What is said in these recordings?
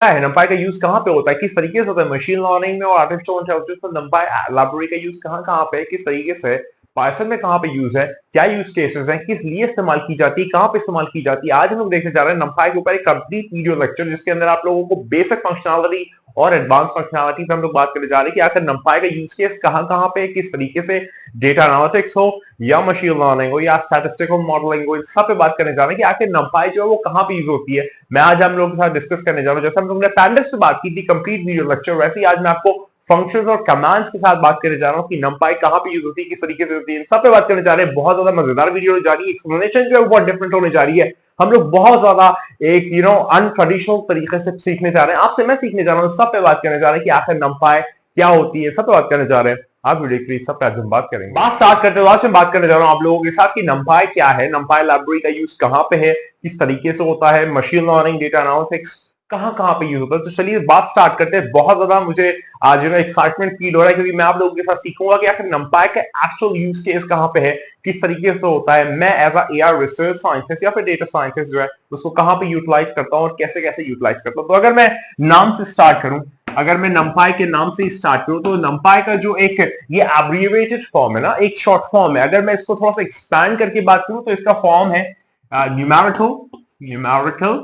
है, numpy का use कहाँ पे होता है, किस तरीके से होता है मशीन लर्निंग में और आर्टिफिशियल इंटेलिजेंस में numpy लाइब्रेरी का यूज कहाँ कहाँ पे है, किस तरीके से पाइथन में कहाँ पे यूज है, क्या यूज केसेस हैं, किस लिए इस्तेमाल की जाती है, कहाँ पे इस्तेमाल की जाती है। आज हम लोग देखने जा रहे हैं numpy के ऊपर एक कंप्लीट वीडियो लेक्चर जिसके अंदर आप लोगों को बेसिक फंक्शनैलिटी और एडवांस फंक्शनैलिटी पे हम लोग बात करने जा रहे हैं कि आखिर numpy का यूज केस कहाँ कहाँ पे, किस तरीके से डेटा एनालिटिक्स हो या मशीन लर्निंग हो या स्टैटिस्टिकल मॉडलिंग हो, इन सब पे बात करने जा रहे हैं कि आखिर numpy जो है वो कहाँ पे यूज होती है। मैं आज हम लोगों के साथ डिस्कस करने जा रहा हूँ, जैसे हम लोगों ने पैंडस पे बात की थी कंप्लीट वीडियो लेक्चर, वैसे ही आज मैं आपको फंक्शंस और कमांड्स के साथ बात करने जा रहा हूँ कि numpy कहाँ पे यूज होती है, किस तरीके से होती है, इन सब पे बात करने जा रहे हैं। बहुत ज्यादा मजेदार वीडियो होने जा रही है, एक्सप्लेनेशन जो है बहुत डिफरेंट होने जा रही है। हम लोग बहुत ज्यादा एक अनट्रेडिशनल तरीके से सीखने जा रहे हैं, आपसे मैं सीखने जा रहा हूँ, सब पे बात करने जा रहे हैं कि आखिर numpy क्या होती है, सब पे बात करने जा रहे हैं। आप वीडियो के सब पे आज हम बात करेंगे। बात स्टार्ट करते हैं, आज मैं बात करने जा रहा हूं आप लोगों के साथ कि numpy क्या है, numpy लाइब्रेरी का यूज कहां पे है, किस तरीके से होता है, मशीन लर्निंग, डेटा एनालिटिक्स कहां कहां पे यूज होता है। तो चलिए बात स्टार्ट करते हैं। बहुत ज्यादा मुझे आज एक्साइटमेंट फील हो रहा है क्योंकि मैं आप लोगों के साथ सीखूंगा कि आखिर numpy का एक्चुअल यूज केस कहां पे है, किस तरीके से होता है, मैं as a AI research scientist या फिर डेटा साइंटिस्ट जो है उसको कहां पे यूटिलाइज करता हूं और कैसे कैसे यूटिलाइज करता हूं। तो अगर मैं नाम से स्टार्ट करूं, अगर मैं numpy के नाम से स्टार्ट करूं तो numpy का जो एक ये एब्रिविएटेड फॉर्म है ना, एक शॉर्ट फॉर्म है। अगर मैं इसको थोड़ा सा एक्सपैंड करके बात करूं तो इसका फॉर्म है न्यूमेरिकल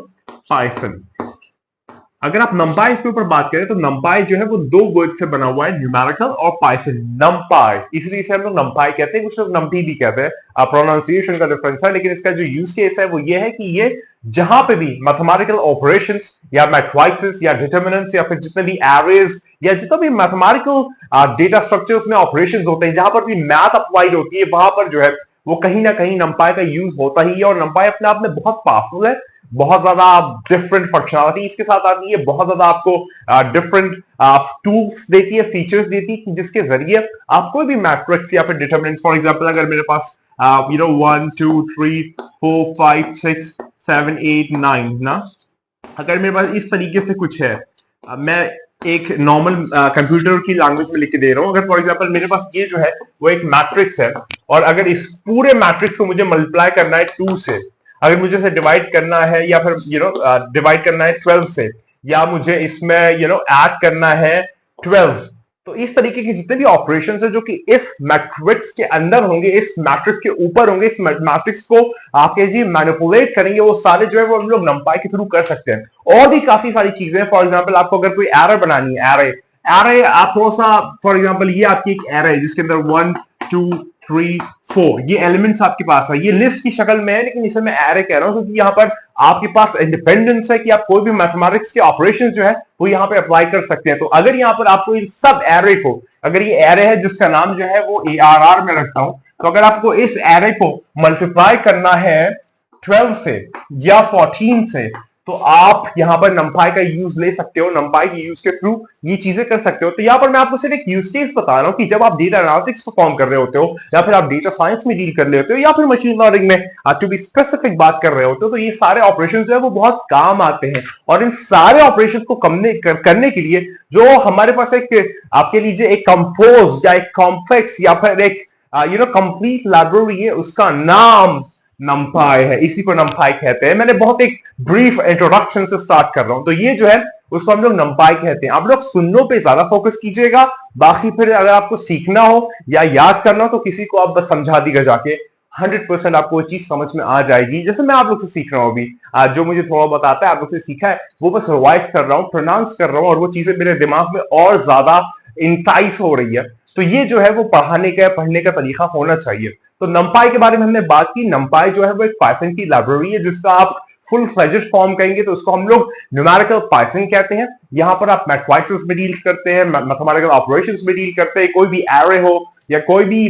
पाइथन। अगर आप numpy के ऊपर बात करें तो numpy जो है वो दो वर्ड से बना हुआ है, न्यूमेरिकल और पाइथन। numpy इसलिए इसे हम लोग numpy कहते हैं, कुछ लोग numpy भी कहते हैं, प्रोनाउंसिएशन का डिफरेंस है। लेकिन इसका जो यूज केस है वो ये है कि ये जहां पे भी मैथमेटिकल ऑपरेशंस या मैट्रिसेस या डिटरमिनेंट्स या फिर जितने भी एरेज या जितना भी मैथमेटिकल डेटा स्ट्रक्चर्स में ऑपरेशंस होते हैं, जहां पर भी मैथ अप्लाइड होती है, वहां पर जो है वो कहीं ना कहीं numpy का यूज होता ही है। और numpy अपने आप में बहुत पावरफुल है, बहुत ज्यादा डिफरेंट फंक्शनलिटी इसके साथ आती है, बहुत ज्यादा आपको डिफरेंट टूल्स देती है, फीचर्स देती है जिसके जरिए आप कोई भी मैट्रिक्स या फिर डिटरमिनेंट्स, फॉर एग्जांपल अगर मेरे पास 1 2 3 4 5 6 7 8 9 ना, अगर मेरे पास इस तरीके से कुछ है, मैं एक नॉर्मल कंप्यूटर की लैंग्वेज में लिख के दे रहा हूं। अगर फॉर एग्जांपल मेरे पास ये जो है वो एक मैट्रिक्स है और अगर इस पूरे मैट्रिक्स को मुझे मल्टीप्लाई करना है 2 से, अगर मुझे इसे डिवाइड करना है या फिर डिवाइड करना है 12 से, या मुझे इसमें ऐड करना है 12, तो इस तरीके के जितने भी ऑपरेशंस है जो कि इस मैट्रिक्स के अंदर होंगे, इस मैट्रिक्स के ऊपर होंगे, इस मैट्रिक्स को आपके जी मैनिपुलेट करेंगे, वो सारे जो है वो हम लोग numpy के थ्रू कर सकते हैं। और भी काफी सारी चीजें हैं। फॉर एग्जांपल आपको अगर कोई एरे बनानी है, एरे एरे आप थोड़ा सा, फॉर एग्जांपल ये आपकी एक एरे है जिसके अंदर 1 2 3 4 ये एलिमेंट्स आपके पास है, ये लिस्ट की शक्ल में है, लेकिन इसे मैं एरे कह रहा हूं क्योंकि यहाँ पर आपके पास इंडिपेंडेंस है कि आप कोई भी मैथमेटिक्स के ऑपरेशन जो है वो यहाँ पे अप्लाई कर सकते हैं। तो अगर यहाँ पर आपको इन सब एरे को, अगर ये एरे है जिसका नाम जो है वो ARR में रखता हूं, तो अगर आपको इस एरे को मल्टीप्लाई करना है 12 से या 14 से, तो आप यहां पर numpy का यूज ले सकते हो, numpy के यूज के थ्रू ये चीजें कर सकते हो। तो यहां पर मैं आपको सिर्फ एक यूज केस बता रहा हूं कि जब आप डेटा एनालिटिक्स परफॉर्म कर रहे होते हो या फिर आप डेटा साइंस में डील कर रहे होते हो या फिर मशीन लर्निंग में टू बी स्पेसिफिक बात कर रहे होते हो, तो ये सारे ऑपरेशन जो है वो बहुत काम आते हैं। और इन सारे ऑपरेशन को करने के लिए जो हमारे पास एक आपके लीजिए एक कंपोज या एक कॉम्प्लेक्स या फिर एक कंप्लीट लाइब्रेरी है, उसका नाम numpy है, इसी को numpy कहते हैं। मैंने बहुत एक ब्रीफ इंट्रोडक्शन से स्टार्ट कर रहा हूं, तो ये जो है उसको हम लोग numpy कहते हैं। आप लोग सुनने पे ज्यादा फोकस कीजिएगा, बाकी फिर अगर आपको सीखना हो या याद करना हो तो किसी को आप बस समझा दीजिएगा जाके, 100% आपको वो चीज समझ में आ जाएगी। जैसे मैं आप लोग से सीख रहा हूं अभी, जो मुझे थोड़ा बहुत आता है आप लोग से सीखा है वो बस रिवाइज कर रहा हूं, प्रोनाउंस कर रहा हूं और वो चीजें मेरे दिमाग में और ज्यादा इंटाइस हो रही है। तो ये जो है वो पढ़ने का तरीका होना चाहिए। तो numpy के बारे में हमने बात की। numpy जो है वो एक पाइथन की लाइब्रेरी है जिसका आप फुल फ्लेजेड फॉर्म कहेंगे तो उसको हम लोग न्यूमेरिकल पाइथन कहते हैं। यहां पर आप मैट्रिसेस में डील करते हैं, मैथमेटिकल ऑपरेशंस में डील करते हैं, कोई भी एरे हो या कोई भी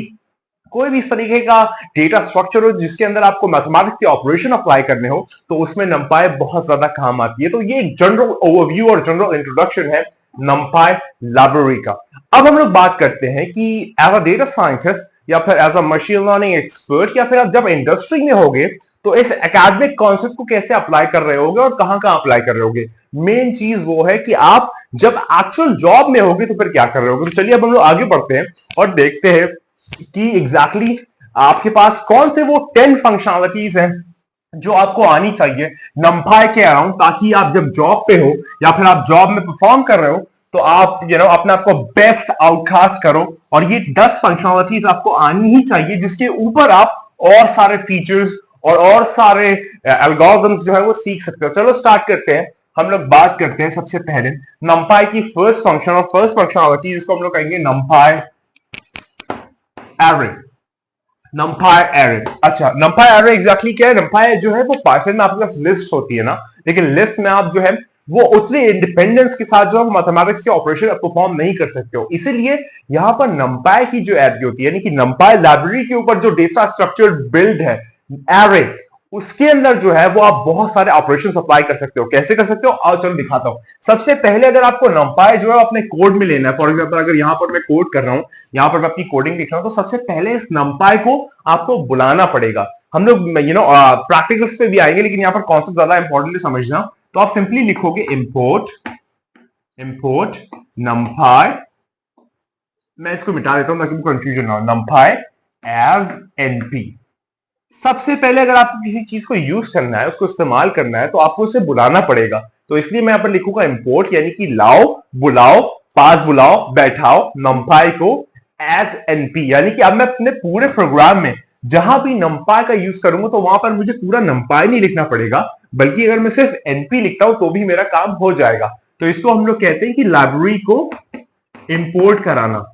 इस तरीके का डेटा स्ट्रक्चर हो जिसके अंदर आपको मैथमेटिक्स के ऑपरेशन अप्लाई करने हो, तो उसमें numpy बहुत ज्यादा काम आती है। तो ये एक जनरल ओवरव्यू और जनरल इंट्रोडक्शन है numpy लाइब्रेरी का। अब हम लोग बात करते हैं कि एज अ डेटा साइंटिस्ट या फिर as a machine learning expert या फिर आप जब इंडस्ट्री में होगे तो इस एकेडमिक कॉन्सेप्ट को कैसे अप्लाई कर रहे होगे और कहां कहां अप्लाई कर रहे होगे। मेन चीज वो है कि आप जब एक्चुअल जॉब में होगे तो फिर क्या कर रहे होगे। तो चलिए अब हम लोग आगे बढ़ते हैं और देखते हैं कि एग्जैक्टली आपके पास कौन से वो 10 फंक्शनलिटीज हैं जो आपको आनी चाहिए numpy के अराउंड, ताकि आप जब जॉब पे हो या फिर आप जॉब में परफॉर्म कर रहे हो तो आप अपने आप को बेस्ट आउटकास्ट करो। और ये 10 फंक्शनलिटीज आपको आनी ही चाहिए, जिसके ऊपर आप और सारे फीचर्स और सारे एल्गोरिथम्स जो है वो सीख सकते हो। चलो स्टार्ट करते हैं। हम लोग बात करते हैं सबसे पहले numpy की फर्स्ट फंक्शन और फर्स्ट फंक्शनलिटी, जिसको हम लोग कहेंगे numpy array। numpy array, अच्छा numpy array एग्जैक्टली क्या है? numpy जो है वो पाइथन में आपके पास लिस्ट होती है ना, लेकिन लिस्ट में आप जो है वो उतने इंडिपेंडेंस के साथ जो है मैथमेटिक्स के ऑपरेशन परफॉर्म नहीं कर सकते हो। इसीलिए यहां पर numpy की जो एड होती है, यानी कि numpy लाइब्रेरी के ऊपर जो डेटा स्ट्रक्चर बिल्ड है एरे, उसके अंदर जो है वो आप बहुत सारे ऑपरेशन अप्लाई कर सकते हो। कैसे कर सकते हो आओ चलो दिखाता हूं। सबसे पहले अगर आपको numpy जो है अपने कोड में लेना है, फॉर एग्जांपल अगर यहां पर मैं कोड कर रहा हूं, यहां पर मैं अपनी कोडिंग लिख रहा हूं, तो सबसे पहले इस numpy को आपको बुलाना पड़ेगा। हम लोग प्रैक्टिकल्स पे भी आएंगे, लेकिन यहां पर कॉन्सेप्ट ज्यादा इंपॉर्टेंटली समझना। तो आप सिंपली लिखोगे इंपोर्ट numpy, मैं इसको मिटा देता हूं ताकि कंफ्यूजन ना हो, numpy एज np। सबसे पहले अगर आपको किसी चीज को यूज करना है, उसको इस्तेमाल करना है, तो आपको उसे बुलाना पड़ेगा। तो इसलिए मैं यहां पर लिखूंगा इंपोर्ट, यानी कि लाओ, बुलाओ, पास बुलाओ, बैठाओ numpy को एज np, यानी कि अब मैं अपने पूरे प्रोग्राम में जहां भी numpy का यूज करूंगा तो वहां पर मुझे पूरा numpy नहीं लिखना पड़ेगा, बल्कि अगर मैं सिर्फ np लिखता हूं तो भी मेरा काम हो जाएगा। तो इसको हम लोग कहते हैं कि लाइब्रेरी को इंपोर्ट कराना।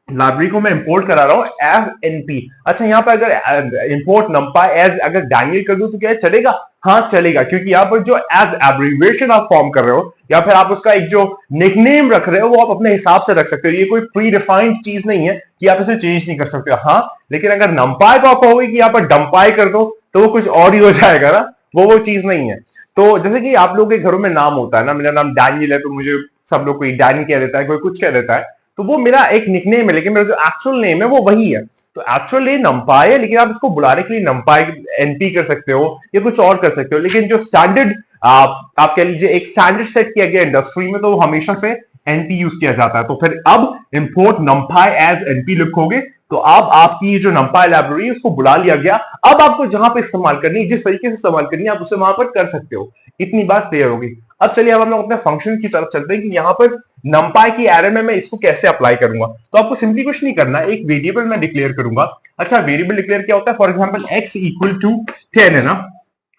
लाइब्रेरी को मैं इंपोर्ट करा रहा हूं एज np। अच्छा यहां पर अगर इंपोर्ट numpy एज अगर डैनियल कर दूं तो क्या चलेगा? हाँ चलेगा, क्योंकि यहां पर जो एज एब्रिविएशन आप फॉर्म कर रहे हो या फिर आप उसका एक जो निकनेम रख रहे हो वो आप अपने हिसाब से रख सकते हो। ये कोई प्री डिफाइंड चीज नहीं है कि आप इसे चेंज नहीं कर सकते हो। हाँ, लेकिन अगर numpy को आप कहोगे कि यहां पर डम्पाई कर दो तो वो कुछ और ही हो जाएगा ना, वो चीज नहीं है। तो जैसे कि आप लोगों के घरों में नाम होता है ना, मेरा नाम डैनियल है तो मुझे सब लोग कोई डैनी कह देता है, कोई कुछ कह देता है, तो वो मेरा एक निकनेम है, लेकिन मेरा जो एक्चुअल नेम है वो वही है। तो एक्चुअल नेम numpy है, लेकिन आप इसको बुलाने के लिए numpy np कर सकते हो या कुछ और कर सकते हो। लेकिन जो स्टैंडर्ड आप कह लीजिए एक स्टैंडर्ड सेट किया गया इंडस्ट्री में, तो वो हमेशा से np यूज किया जाता है। तो फिर अब इंपोर्ट numpy एज np लिखोगे तो अब आपकी जो numpy लाइब्रेरी है उसको बुला लिया गया। अब आपको जहां पे इस्तेमाल करनी है, जिस तरीके से इस्तेमाल करनी है, आप उसे वहां पर कर सकते हो। इतनी बात क्लियर होगी। अब चलिए अब हम लोग अपने फंक्शन की तरफ चलते हैं कि यहां पर numpy की एरे में मैं इसको कैसे अप्लाई करूंगा। तो आपको सिंपली कुछ नहीं करना, एक वेरिएबल मैं डिक्लेयर करूंगा। अच्छा वेरिएबल डिक्लेयर क्या होता है? For example x equal to 10 है ना,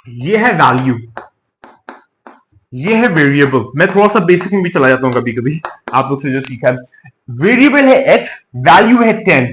ये है वैल्यू, ये है वेरिएबल। मैं थोड़ा सा बेसिक में भी चला जाता हूं कभी कभी, आप लोग से जो सीखा है। वेरिएबल है x, वैल्यू है 10।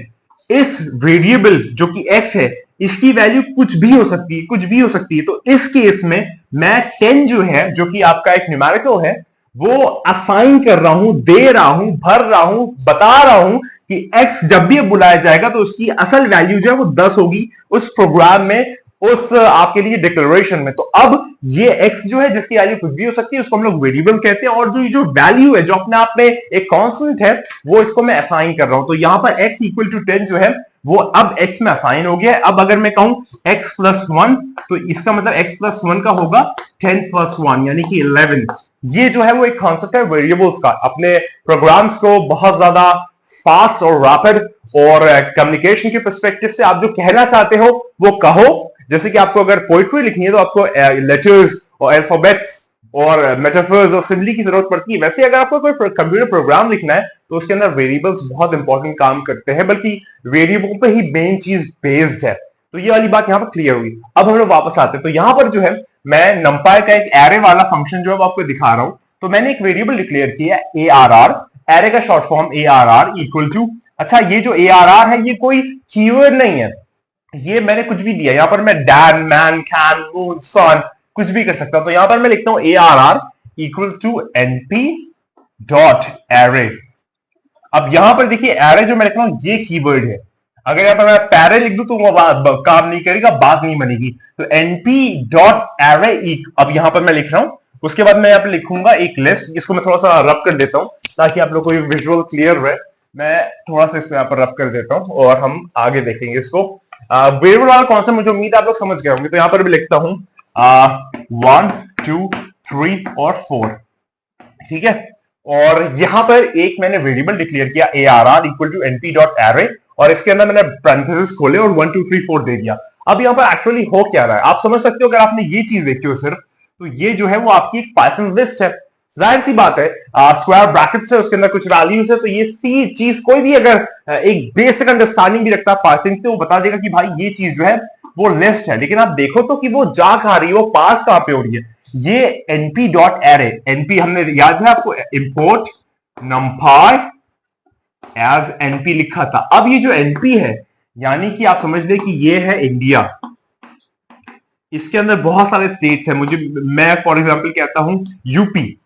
इस वेरिएबल जो कि x है, इसकी वैल्यू कुछ भी हो सकती है, कुछ भी हो सकती है। तो इस केस में मैं 10 जो है, जो कि आपका एक न्यूमेरिकल है, वो असाइन कर रहा हूं, दे रहा हूं, भर रहा हूं, बता रहा हूं कि x जब भी बुलाया जाएगा तो उसकी असल वैल्यू जो है वो 10 होगी उस प्रोग्राम में, उस आपके लिए डिक्लेरेशन में। तो अब ये x जो है, जिसकी वैल्यू कुछ भी हो सकती है, उसको हम लोग वेरिएबल कहते हैं। और जो वैल्यू है, जो अपने आप में एक कांस्टेंट है, वो इसको मैं असाइन कर रहा हूं। तो यहां पर x इक्वल टू 10 जो है वो अब x में असाइन हो गया है। अब अगर मैं कहूं x प्लस 1, तो इसका मतलब x प्लस 1 का होगा 10 प्लस 1 यानी कि 11। ये जो है वो एक कॉन्सेप्ट है वेरिएबल्स का। अपने प्रोग्राम्स को बहुत ज्यादा फास्ट और रैपिड और कम्युनिकेशन के पर्सपेक्टिव से आप जो कहना चाहते हो वो कहो। जैसे कि आपको अगर पोइट्री लिखनी है तो आपको लेटर्स और अल्फाबेट्स और मेटाफर्स और सिंबली की जरूरत पड़ती है। वैसे अगर आपको कोई कंप्यूटर प्रोग्राम लिखना है तो उसके अंदर वेरिएबल्स बहुत इंपॉर्टेंट काम करते हैं, बल्कि वेरिएबल पे ही मेन चीज बेस्ड है। तो ये वाली बात यहां पर क्लियर हुई। अब हम लोग वापस आते हैं। तो यहां पर जो है मैं numpy का एक एरे वाला फंक्शन जो है वो आपको दिखा रहा हूं। तो मैंने एक वेरिएबल डिक्लेयर किया arr, एरे का short form arr equal to, अच्छा ये जो arr है ये कोई कीवर्ड नहीं है, ये मैंने कुछ भी दिया। यहां पर मैं डैन, मैन, कैन, मून, सन कुछ भी कर सकता हूं। तो यहां पर मैं लिखता हूं arr equal to np dot array. अब यहां पर देखिए एरे जो मैं लिख रहा हूं ये कीवर्ड है। अगर यहां पर मैं पैरे लिख दूं तो वो काम नहीं करेगा, बात नहीं बनेगी। तो np डॉट एरे, अब यहां पर मैं लिख रहा हूं। उसके बाद मैं यहां पर लिखूंगा एक लिस्ट, इसको मैं थोड़ा सा रब कर देता हूं ताकि आप लोग को विजुअल क्लियर रहे। मैं थोड़ा सा इसको यहां पर रब कर देता हूं और हम आगे देखेंगे इसको। वेरिएबल वाला कॉन्सेप्ट मुझे उम्मीद आप लोग समझ गए होंगे। तो यहां पर भी लिखता हूं 1 2 3 और 4, ठीक है। और यहां पर एक मैंने वेरिएबल डिक्लेयर किया arr equal to np dot array, और इसके अंदर मैंने पैरेंथेसिस खोले और 1 2 3 4 दे दिया। अब यहाँ पर एक्चुअली हो क्या रहा है आप समझ सकते हो, अगर आपने ये चीज देखी हो सिर्फ, तो ये जो है वो आपकी एक पाइथन लिस्ट है। जाहिर सी बात है, स्क्वायर ब्रैकेट्स है, उसके अंदर कुछ वैल्यूज है, तो ये सी चीज कोई भी अगर एक बेसिक अंडरस्टैंडिंग भी रखता है पाइथन की, तो वो बता देगा कि भाई ये चीज जो है वो लिस्ट है। लेकिन आप देखो तो कि वो जा कहां रही है, वो पास कहां पे हो रही है। ये np डॉट एरे, np हमने याद है आपको, इंपोर्ट numpy एज np लिखा था। अब ये जो np है, यानी कि आप समझ ले कि ये है इंडिया, इसके अंदर बहुत सारे स्टेट्स हैं। मैं फॉर एग्जांपल कहता हूं यूपी,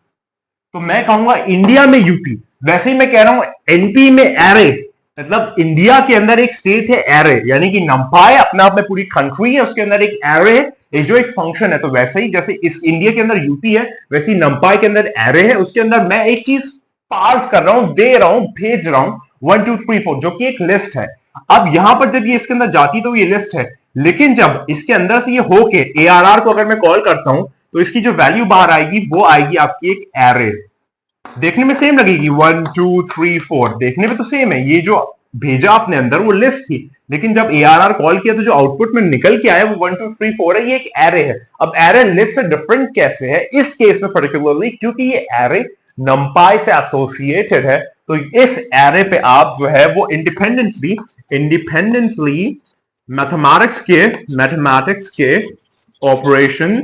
तो मैं कहूंगा इंडिया में यूपी। वैसे ही मैं कह रहा हूं एनपी में एरे, मतलब इंडिया के अंदर एक स्टेट है एरे, यानी कि नंपाई अपने आप में पूरी कंट्री है, उसके अंदर एक एरे है, एक जो एक फंक्शन है। तो वैसे ही जैसे इस इंडिया के अंदर यूपी है, वैसे ही नंपाई के अंदर एरे है, उसके अंदर मैं एक चीज पार्स कर रहा हूं, दे रहा हूं, भेज रहा हूं 1 2 3 4, जो कि एक लिस्ट है। अब यहां पर जब ये इसके अंदर जाती तो ये लिस्ट है, लेकिन जब इसके अंदर से ये होके ARR को अगर मैं कॉल करता हूं, तो इसकी जो वैल्यू बाहर आएगी वो आएगी आपकी एक एरे। देखने में सेम लगेगी 1 2 3 4, देखने में तो सेम है। ये जो भेजा आपने अंदर वो लिस्ट थी, लेकिन जब ARR कॉल किया तो जो आउटपुट में निकल के आया वो 1 2 3 4 है, ये एक एरे है। अब एरे लिस्ट से डिफरेंट कैसे है इस केस में पर्टिकुलरली, क्योंकि ये एरे नंपाई से एसोसिएटेड है। तो इस एरे पे आप जो है वो इंडिपेंडेंटली मैथमेटिक्स के ऑपरेशन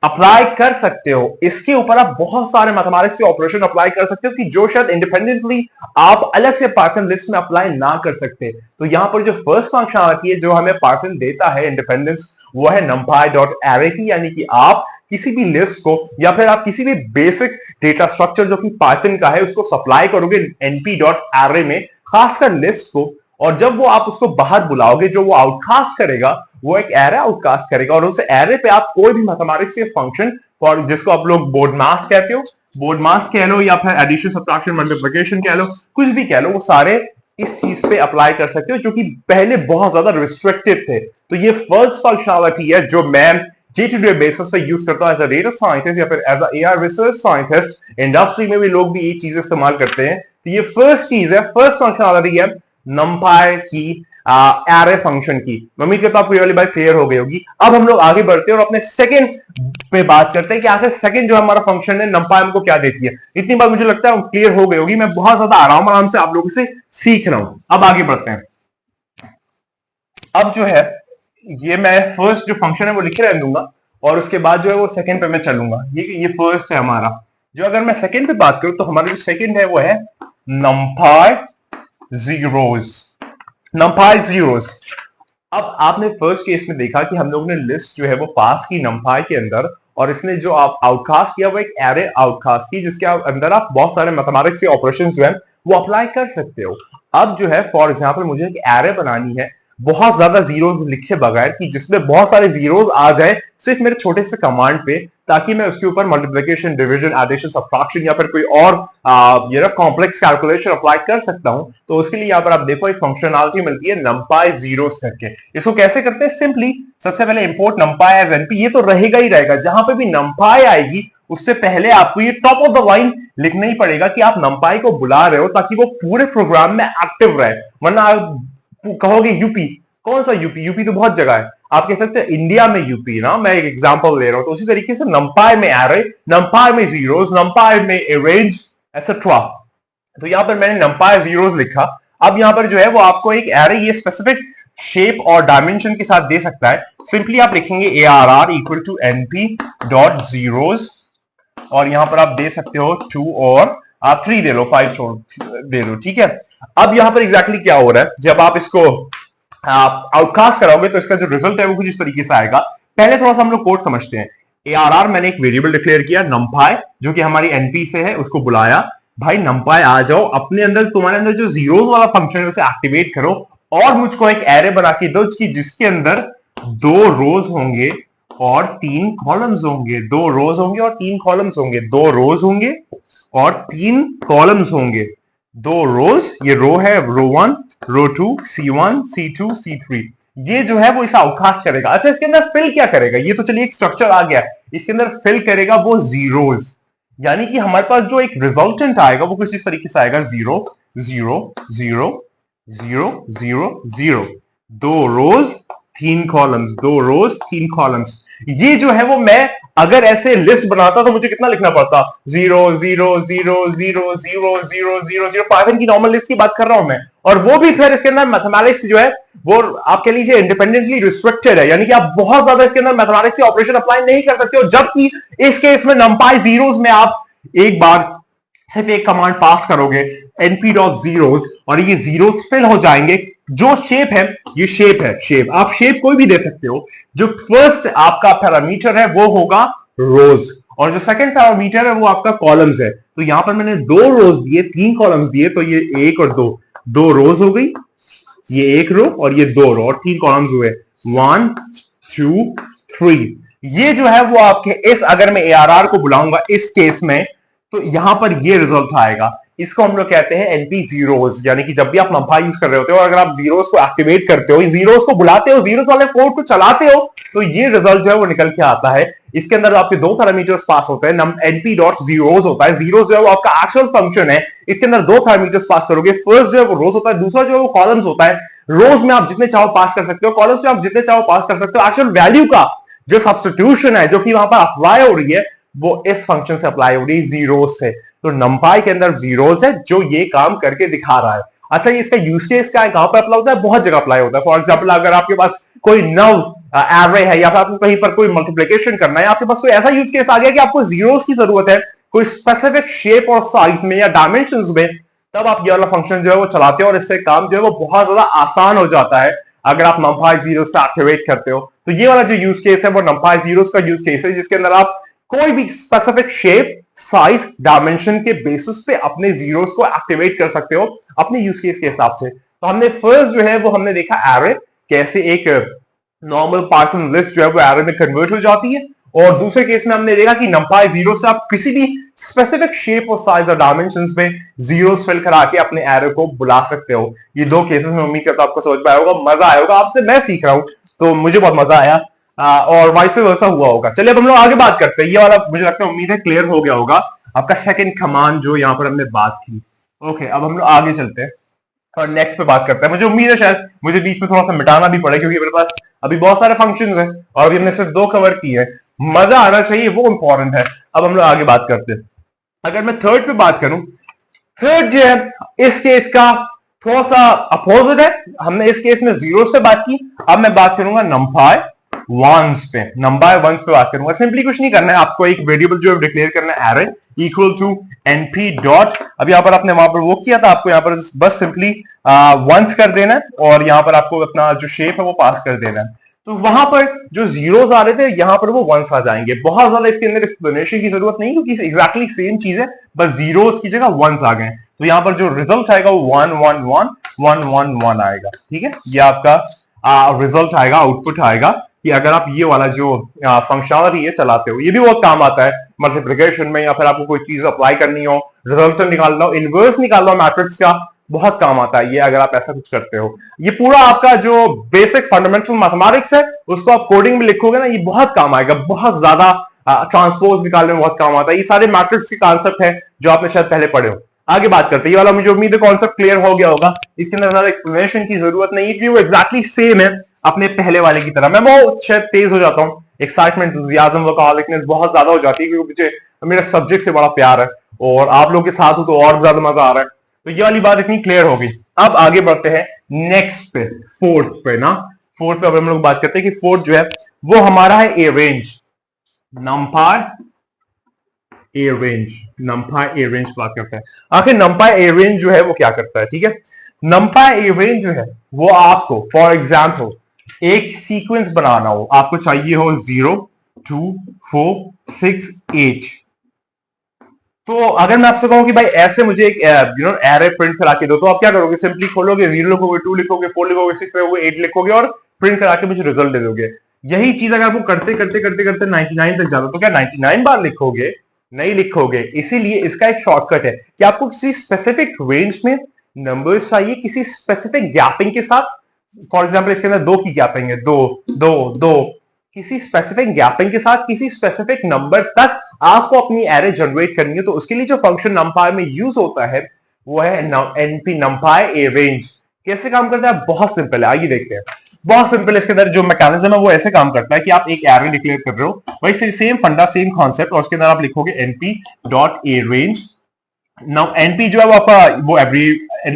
अप्लाई कर सकते हो। इसके ऊपर आप बहुत सारे मैथमेटिक्स के ऑपरेशन अप्लाई कर सकते हो कि जो शायद इंडिपेंडेंटली आप अलग से पाइथन लिस्ट में अप्लाई ना कर सकते। तो यहां पर जो फर्स्ट फंक्शन आती है जो हमें पाइथन देता है इंडिपेंडेंस, वो है numpy.array की, यानी कि आप किसी भी लिस्ट को या फिर आप किसी भी बेसिक डेटा स्ट्रक्चर जो कि पाइथन का है उसको सप्लाई करोगे np.array में, खासकर लिस्ट को, और जब वो आप उसको बाहर बुलाओगे, जो वो आउटकास्ट करेगा वो एक एरे आउटकास्ट करेगा, और उस एरे पे आप कोई भी मैथमेटिक्स के फंक्शन, और जिसको आप लोग बोर्ड मास कहते हो, बोर्ड मास कह लो या फिर एडिशन सब्ट्रैक्शन मल्टीप्लिकेशन कह लो, कुछ भी कह लो, वो सारे इस चीज पे अप्लाई कर सकते हो, जो कि पहले बहुत ज्यादा रिस्ट्रिक्टेड थे। तो ये फर्स्ट फंक्शनलिटी है जो मैं डे टू डे बेसिस पे यूज करता हूं एज अ डेटा साइंटिस्ट या फिर as a AI research scientist. Industry में भी लोग भी ये चीजें इस्तेमाल करते हैं। तो ये फर्स्ट चीज है, फर्स्ट फंक्शनलिटी है numpy की एरे फंक्शन की। उम्मीद करता हूं आपको ये वाली बात क्लियर हो गई होगी। अब हम लोग आगे बढ़ते हैं और अपने सेकंड पे बात करते हैं कि आखिर सेकंड जो हमारा फंक्शन है numpy हमको क्या देती है। इतनी बात मुझे लगता है क्लियर हो गई होगी। मैं बहुत ज्यादा आराम से आप लोगों से सीख रहा हूं। अब आगे बढ़ते हैं। अब जो है ये मैं फर्स्ट जो फंक्शन है वो लिखे रहने दूंगा, और उसके बाद जो है वो सेकंड पे मैं चलूंगा। ये फर्स्ट है हमारा। जो अगर मैं सेकंड पे बात करूं तो हमारा जो सेकंड है वो है numpy zeros। अब आपने फर्स्ट केस में देखा कि हम लोग ने लिस्ट जो है वो पास की numpy के अंदर, और इसने जो आप आउटकास्ट किया वो एक एरे आउटकास्ट की, जिसके अंदर आप बहुत सारे मैथमेटिक्स के ऑपरेशन जो है वो अप्लाई कर सकते हो। अब जो है फॉर एग्जांपल मुझे एक एरे बनानी है बहुत ज्यादा जीरोस लिखे बगैर, कि जिसमें बहुत सारे जीरोस आ जाए सिर्फ मेरे छोटे से कमांड पे, ताकि मैं उसके ऊपर मल्टीप्लिकेशन, डिवीजन, एडिशन, सब्ट्रैक्शन या फिर कोई और कॉम्प्लेक्स कैलकुलेशन अप्लाई कर सकता हूं। तो उसके लिए यहां पर आप देखो एक फंक्शनलिटी मिलती है numpy zeros करके। इसको कैसे करते हैं? सिंपली सबसे पहले इंपोर्ट numpy एज np। ये तो रहेगा ही रहेगा, जहां पे भी numpy आएगी उससे पहले आपको ये टॉप ऑफ द लाइन लिखना ही पड़ेगा कि आप numpy को बुला रहे हो, ताकि वो पूरे प्रोग्राम में एक्टिव रहे। वरना आप कहोगे यूपी, कौन सा यूपी? यूपी तो बहुत जगह है। आप कह सकते हैं इंडिया में यूपी ना, मैं एक एग्जांपल ले रहा हूं। तो उसी तरीके से numpy में एरे, numpy में जीरोस, numpy में अरेंज एटसेट्रा। तो यहां पर मैंने numpy जीरोस लिखा। अब यहां पर जो है वो आपको एक एरे ये स्पेसिफिक शेप और डायमेंशन के साथ दे सकता है। सिंपली आप लिखेंगे ARR equal to np dot zeros, और यहां पर आप दे सकते हो 2 और आप 3 दे लो, 5 छोड़ दे दो, ठीक है। अब यहां पर एग्जैक्टली क्या हो रहा है, जब आप इसको आप आउटकास्ट कराओगे तो इसका जो रिजल्ट है वो कुछ इस तरीके से आएगा। पहले थोड़ा सा हम लोग कोड समझते हैं। ARR मैंने एक वेरिएबल डिक्लेयर किया numpy, जो कि हमारी np से है, उसको बुलाया, भाई numpy आ जाओ अपने अंदर, तुम्हारे अंदर जो जीरोस वाला फंक्शन है उसे एक्टिवेट करो, और मुझको एक एरे बना के दो जिसके अंदर 2 रोज होंगे और 3 कॉलम्स होंगे। 2 रोज होंगे और 3 कॉलम्स होंगे। 2 रोज होंगे और 3 कॉलम्स होंगे। 2 रोज, ये रो है, रो 1, रो 2, C1, C2, C3। ये जो है वो इसे आउटकास्ट करेगा। अच्छा, इसके अंदर फिल क्या करेगा? ये तो चलिए एक स्ट्रक्चर आ गया। इसके अंदर फिल करेगा वो जीरोस, यानी कि हमारे पास जो एक रिजल्टेंट आएगा वो कुछ इस तरीके से आएगा 0 0 0 0 0 0। 2 रोज 3 कॉलम्स, 2 रोज 3 कॉलम्स। ये जो है वो मैं अगर ऐसे लिस्ट बनाता तो मुझे कितना लिखना पड़ता, 0 0 0 0 0 0 0 0 पाइथन की नॉर्मल लिस्ट की बात कर रहा हूं मैं। और वो भी फिर इसके अंदर मैथमेटिक्स जो है वो आप कह लीजिए इंडिपेंडेंटली रिस्ट्रिक्टेड है, यानी कि आप बहुत ज्यादा इसके अंदर मैथमेटिक्स के ऑपरेशन अप्लाई नहीं कर सकते हो। जबकि इस केस में नंपाई जीरोस में आप एक बार सिर्फ एक कमांड पास करोगे np.zeros और ये जीरोस फिल हो जाएंगे। जो शेप है ये शेप है, शेप आप शेप कोई भी दे सकते हो। जो फर्स्ट आपका पैरामीटर है वो होगा रोज और जो सेकंड पैरामीटर है वो आपका कॉलम्स है। तो यहां पर मैंने 2 रोज दिए, 3 कॉलम्स दिए, तो ये 1 और 2, 2 रोज हो गई, ये 1 रो और ये 2 रो और 3 कॉलम्स हुए 1 2 3। ये जो है वो आपके इस, अगर मैं ARR को बुलाऊंगा इस केस में तो यहां पर ये रिजल्ट आएगा। इसको हम लोग कहते हैं एनपी जीरोस, यानी कि जब भी आप नंपाई यूज कर रहे होते हो और अगर आप जीरोस को एक्टिवेट करते हो, जीरोस को बुलाते हो, जीरोस वाले कोड को चलाते हो तो ये रिजल्ट जो है वो निकल के आता है। इसके अंदर आपके 2 पैरामीटर्स पास होते हैं, एनपी डॉट जीरोस होता है, जीरोस जो है वो आपका एक्चुअल फंक्शन है। इसके अंदर 2 पैरामीटर्स पास करोगे, फर्स्ट जो है वो रोज होता है, दूसरा जो है वो कॉलम्स होता है। रोज में आप जितने चाहो पास कर सकते हो, कॉलम्स में आप जितने चाहो पास कर सकते हो। एक्चुअल वैल्यू का जो सब्स्टिट्यूशन है जो कि वहां पर अप्लाई हो रही है वो इस फंक्शन से अप्लाई हो रही है, जीरोस से। तो नंपाई के अंदर जीरोस है जो ये काम करके दिखा रहा है। अच्छा, ये इसका यूज केस क्या है, कहां पर अप्लाई होता है? बहुत जगह अप्लाई होता है। फॉर एग्जांपल अगर आपके पास कोई नव एरे है या फिर आपको कहीं पर कोई मल्टीप्लिकेशन करना है, आपके पास कोई ऐसा यूज केस आ गया कि आपको जीरोस की जरूरत है कोई स्पेसिफिक शेप और साइज में या डायमेंशंस में, तब आप ये वाला फंक्शन जो है वो चलाते हो और इससे काम जो है वो बहुत ज्यादा आसान हो जाता है अगर आप नंपाई जीरोस को एक्टिवेट करते हो। तो ये वाला जो यूज केस है वो नंपाई जीरोस का यूज केस है, जिसके अंदर आप कोई भी स्पेसिफिक शेप, साइज, डायमेंशन के बेसिस पे अपने जीरोस को एक्टिवेट कर सकते हो अपने यूज केस के हिसाब से। तो हमने फर्स्ट जो है वो हमने देखा एरे कैसे एक नॉर्मल पाइथन लिस्ट जो है वो एरे में कन्वर्ट हो जाती है, और दूसरे केस में हमने देखा कि नंपाई जीरो से आप किसी भी स्पेसिफिक शेप और साइज और डायमेंशंस में जीरोस फिल करा के अपने एरे को बुला सकते हो। ये 2 केसेस में उम्मीद करता हूं आपको समझ में आया होगा, मजा आया होगा। आपसे मैं सीख रहा हूं तो मुझे बहुत मजा आया और वाइस वर्सा हुआ होगा। चलिए अब हम लोग आगे बात करते हैं। ये वाला मुझे लगता है, उम्मीद है क्लियर हो गया होगा आपका सेकंड कमांड जो यहाँ पर हमने बात की। ओके, अब हम लोग आगे चलते हैं और नेक्स्ट पे बात करते हैं। मुझे उम्मीद है शायद मुझे बीच में थोड़ा सा मिटाना भी पड़े क्योंकि मेरे पास अभी बहुत सारे फंक्शंस हैं और अभी हमने सिर्फ 2 कवर किए हैं। मजा आना चाहिए, वो इंपॉर्टेंट है। अब हम लोग आगे बात करते हैं। अगर मैं थर्ड पे बात करूं, थर्ड जो है इस केस का थोड़ा सा अपोजिट है। हमने इस केस में जीरोस पे बात की, अब मैं बात करूंगा नंपाई वंस पे। नंपाई वंस पे बात करूंगा। सिंपली कुछ नहीं करना है, आपको एक वेरिएबल जो है डिक्लेयर करना है array equal to np dot, अब यहां पर आपने वहां पर वो किया था, आपको यहां पर बस सिंपली वंस कर देना है और यहां पर आपको अपना जो शेप है वो पास कर देना है। तो वहां पर जो जीरोस आ रहे थे यहां पर वो वंस आ जाएंगे। बहुत ज्यादा इसके अंदर एक्सप्लेनेशन की जरूरत नहीं क्योंकि एग्जैक्टली सेम चीज है, बस जीरोस की जगह वंस आ गए। तो यहां पर जो रिजल्ट आएगा वो 1 1 1 1 1 1 आएगा। ठीक है, ये आपका रिजल्ट आएगा, आउटपुट आएगा कि अगर आप ये वाला जो फंक्शनलिटी है चलाते हो, ये भी बहुत काम आता है मल्टीप्लिकेशन में, या फिर आपको कोई चीज अप्लाई करनी हो, रिजल्ट निकालना हो, इनवर्स निकालना हो मैट्रिक्स का, बहुत काम आता है ये अगर आप ऐसा कुछ करते हो। ये पूरा आपका जो बेसिक फंडामेंटल मैथमेटिक्स है उसको आप कोडिंग में लिखोगे ना, ये बहुत काम आएगा, बहुत ज्यादा ट्रांसपोज निकालने में बहुत काम आता है। ये सारे मैट्रिक्स के कॉन्सेप्ट है जो आपने शायद पहले पढ़े हो। आगे बात करते हैं, ये वाला मुझे उम्मीद है कॉन्सेप्ट क्लियर हो गया होगा। इसके अंदर ज्यादा एक्सप्लेनेशन की जरूरत नहीं है क्योंकि वो एग्जैक्टली सेम है अपने पहले वाले की तरह। मैं बहुत शायद तेज हो जाता हूँ, एक्साइटमेंट, एंथुसियाज्म, वर्कहॉलिकनेस बहुत ज्यादा हो जाती है क्योंकि मुझे मेरे सब्जेक्ट से बड़ा प्यार है और आप लोग के साथ हो तो और ज्यादा मजा आ रहा है। तो ये वाली बात इतनी क्लियर होगी। अब आगे बढ़ते हैं नेक्स्ट पे, फोर्थ पे ना। फोर्थ पे अब हम लोग बात करते हैं कि फोर्थ जो है वो हमारा है ए रेंज, नंपाई ए रेंज, नंपाई ए रेंज बात करते हैं। आखिर नंपाई ए रेंज जो है वो क्या करता है? ठीक है, नंपाई ए रेंज जो है वो आपको फॉर एग्जाम्पल एक सीक्वेंस बनाना हो, आपको चाहिए हो 0 2 4 6 8। तो अगर मैं आपसे कहूं कि भाई ऐसे मुझे एक एरे प्रिंट करा के दो, तो आप क्या करोगे? सिंपली खोलोगे, 0 लिखोगे, 2 लिखोगे, 4 लिखोगे, 6 लिखोगे, 8 लिखोगे और प्रिंट करा के मुझे रिजल्ट दे दोगे। यही चीज अगर आपको करते करते करते करते 99 तक जाता तो क्या 99 बार लिखोगे? नहीं लिखोगे। इसीलिए इसका एक शॉर्टकट है कि आपको किसी स्पेसिफिक रेंज में नंबर्स चाहिए, किसी स्पेसिफिक गैपिंग के साथ। फॉर एग्जाम्पल इसके अंदर 2 की गैपिंग है, 2 2 2, किसी स्पेसिफिक गैपिंग के साथ किसी स्पेसिफिक नंबर तक आपको अपनी एरे जनरेट करनी है। तो उसके लिए जो फंक्शन नंपाई में यूज होता है वो है np numpy a range। कैसे काम करता है? बहुत सिंपल है, आइए देखते हैं। बहुत सिंपल, इसके अंदर जो मैकेनिज्म है वो ऐसे काम करता है कि आप एक एरे डिक्लेयर कर रहे हो, वही सेम फंडा सेम कॉन्सेप्ट, और उसके अंदर आप लिखोगे NP dot a range. Now NP जो है वो आपका वो एवरी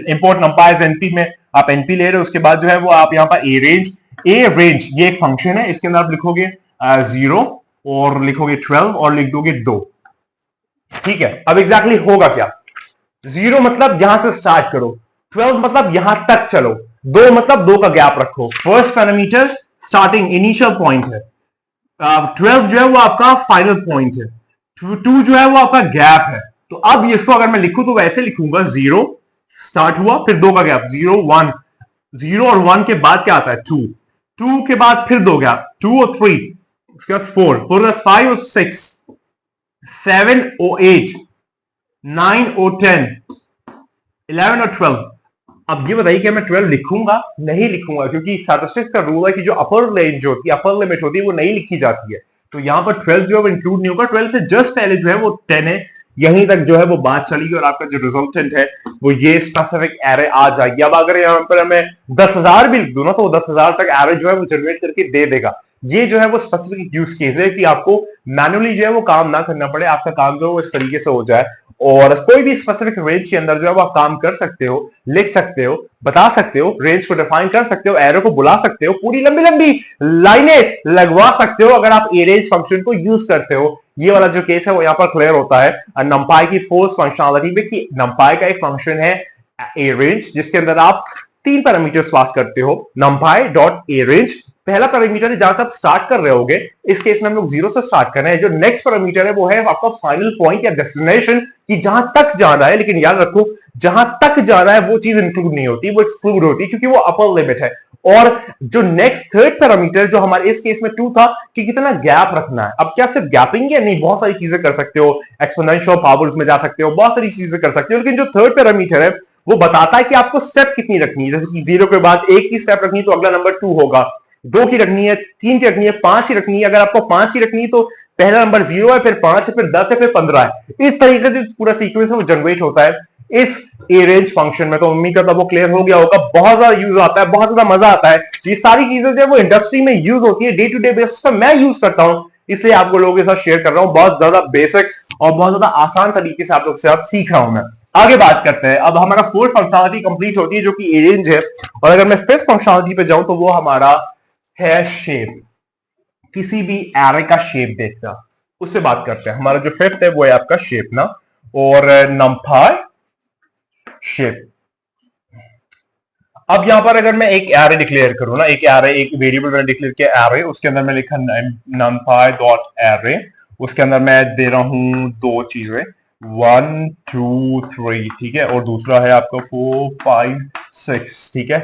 इंपोर्ट नंपाई एनपी में आप एनपी ले रहे हो, उसके बाद जो है वो आप यहाँ पर ए रेंज ये एक फंक्शन है, इसके अंदर आप लिखोगे 0 और लिखोगे 12 और लिख दोगे 2। ठीक है, अब एग्जैक्टली होगा क्या? 0 मतलब यहां से स्टार्ट करो, 12 मतलब यहां तक चलो, 2 मतलब 2 का गैप रखो। First parameter starting initial point है, 12 जो है वो आपका फाइनल पॉइंट है, 2 जो है वो आपका गैप है। तो अब इसको अगर मैं लिखूं तो वैसे लिखूंगा, 0 स्टार्ट हुआ, फिर 2 का गैप, 0 1, 0 और 1 के बाद क्या आता है 2, 2 के बाद फिर 2 गैप, 2 और 3, उसके बाद 4, 4 और 5 और 6, 7 और 8, 9 और 10, 11 और 12। अब ये बताइए कि मैं 12 लिखूंगा? नहीं लिखूंगा, क्योंकि स्टैटिस्टिक्स का रूल है कि जो अपर रेंज होती है, अपर लिमिट होती है, वो नहीं लिखी जाती है। तो यहां पर 12 जो है वो इंक्लूड नहीं होगा, 12 से जस्ट पहले जो है वो 10 है, यहीं तक जो है वो बात चलेगी और आपका जो रिजल्टेंट है वो ये स्पेसिफिक एरे आ जाएगी। अब अगर यहां पर मैं 10,000 भी लिख दूं ना, तो 10,000 तक एरे जो है वो जनरेट करके दे देगा। ये जो है वो स्पेसिफिक यूज केस है कि आपको मैनुअली जो है वो काम ना करना पड़े, आपका काम जो है वो इस तरीके से हो जाए, और कोई भी स्पेसिफिक रेंज के अंदर जो है वो आप काम कर सकते हो, लिख सकते हो, बता सकते हो, रेंज को डिफाइन कर सकते हो, एरो को बुला सकते हो, पूरी लंबी लंबी लाइनें लगवा सकते हो अगर आप ए रेंज फंक्शन को यूज करते हो। ये वाला जो केस है वो यहां पर क्लियर होता है नंपाई की फोर्स फंक्शनलिटी में, कि नंपाई का एक फंक्शन है ए रेंज जिसके अंदर आप 3 पैरामीटर्स पास करते हो, नंपाई डॉट ए रेंज पहला पैरामीटर है जहां से आप स्टार्ट कर रहे होगे, इस केस में हम लोग 0 से स्टार्ट कर रहे हैं। जो नेक्स्ट पैरामीटर है वो है आपका फाइनल पॉइंट या डेस्टिनेशन, कि जहां तक जाना है, लेकिन याद रखो जहां तक जाना है वो चीज इंक्लूड नहीं होती, वो एक्सक्लूड होती है, क्योंकि वो अपर लिमिट है। और जो नेक्स्ट थर्ड पैरामीटर जो हमारे इस केस में 2 था, कि कितना गैप रखना है। अब क्या सिर्फ गैपिंग है? नहीं, बहुत सारी चीजें कर सकते हो, एक्सपोनेंशियल पावर्स में जा सकते हो, बहुत सारी चीजें कर सकते हो, लेकिन जो थर्ड पैरामीटर है वो बताता है कि आपको स्टेप कितनी रखनी है। जैसे कि 0 के बाद 1 की स्टेप रखनी है तो अगला नंबर 2 होगा, 2 की रखनी है, 3 की रखनी है, 5 की रखनी है। अगर आपको 5 की रखनी है तो पहला नंबर 0 है, फिर 5 है, फिर 10 है, फिर 15 है। इस तरीके से पूरा सीक्वेंस है वो जनरेट होता है इस ए रेंज फंक्शन में। तो उम्मीद करता हूं वो क्लियर हो गया होगा। बहुत ज्यादा यूज आता है, बहुत ज्यादा मजा आता है। ये सारी चीजें जो है वो इंडस्ट्री में यूज होती है, डे टू डे बेसिस पर मैं यूज करता हूं, इसलिए आपको लोगों के साथ शेयर कर रहा हूं। बहुत ज्यादा बेसिक और बहुत ज्यादा आसान तरीके से आप लोग से सीख रहा हूं मैं। आगे बात करते हैं। अब हमारा फोर्थ फंक्शनलिटी कंप्लीट होती है जो कि ए रेंज है, और अगर मैं फिफ्थ फंक्शनलिटी पे जाऊं तो वो हमारा है शेप, किसी भी एरे का शेप देखना, उससे बात करते हैं। हमारा जो फिफ्थ है वो है आपका शेप ना, और नंपाई शेप। अब यहां पर अगर मैं एक एरे डिक्लेयर करूं ना, एक एरे, एक वेरिएबल मैंने डिक्लेयर किया एरे, उसके अंदर मैं लिखा नंपाई डॉट एरे, उसके अंदर मैं दे रहा हूं 2 चीजें, 1 2 3, ठीक है, और दूसरा है आपका 4 5 6, ठीक है,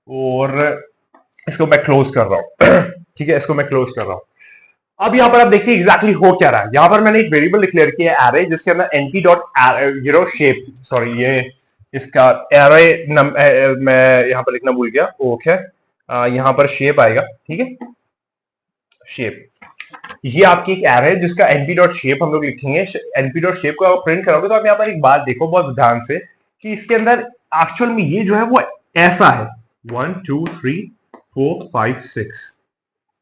और इसको मैं क्लोज कर रहा हूं ठीक है, इसको मैं क्लोज कर रहा हूं। अब यहां पर आप देखिए एग्जैक्टली हो क्या रहा है। यहां पर मैंने एक वेरिएबल डिक्लेयर किया है एरे, जिसके अंदर np डॉट शेप, सॉरी ये इसका एरे मैं यहां पर लिखना भूल गया, ओके, यहां पर शेप आएगा, ठीक है, शेप। ये आपकी एक एरे है जिसका np डॉट शेप हम लोग लिखेंगे। np डॉट शेप को आप प्रिंट करोगे तो आप यहां पर एक बात देखो बहुत ध्यान से, कि इसके अंदर एक्चुअल में ये जो है वो ऐसा है 1 2 3 4 5 6।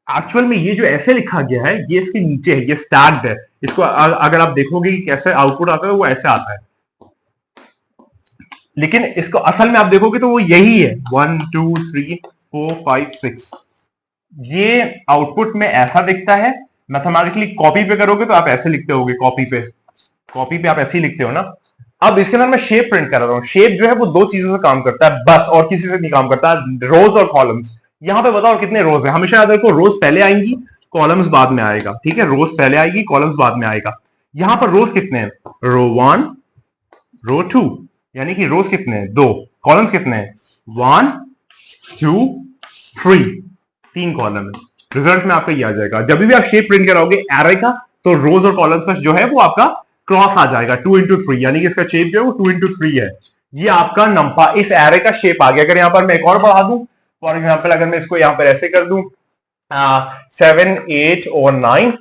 एक्चुअल में ये जो ऐसे लिखा गया है ये इसके नीचे है, ये स्टैक्ड है। इसको अगर आप देखोगे कि कैसे आउटपुट आता है वो ऐसे आता है, लेकिन इसको असल में आप देखोगे तो वो यही है 1 2 3 4 5 6। ये आउटपुट में ऐसा दिखता है। मैथमेटिकली कॉपी पे करोगे तो आप ऐसे लिखते होगे, कॉपी पे आप ऐसे ही लिखते हो ना। अब इसके अंदर मैं शेप प्रिंट कर रहा हूं। शेप जो है वो 2 चीजों से काम करता है बस, और किसी से नहीं काम करता, रोज और कॉलम्स। यहां पे बताओ कितने रोज है। हमेशा याद रखो रोज पहले आएंगी, कॉलम्स बाद में आएगा, ठीक है, रोज पहले आएगी, कॉलम्स बाद में आएगा। यहां पर रोज कितने हैं? रो 1 रो 2, यानी कि रोज कितने हैं? 2, कॉलम्स कितने हैं? 1 2 3, 3 कॉलम है। रिजल्ट में आपका ये आ जाएगा। जब भी आप शेप प्रिंट कराओगे एरे का तो रोज और कॉलम्स का जो है वो आपका क्रॉस आ जाएगा 2 into 3, यानी कि इसका शेप जो है वो 2 into 3 है। ये आपका नंपा इस एरे का शेप आ गया। अगर यहां पर मैं एक और बढ़ा दूं, फॉर एग्जाम्पल अगर मैं इसको यहां पर ऐसे कर दूं 7 8 और 9,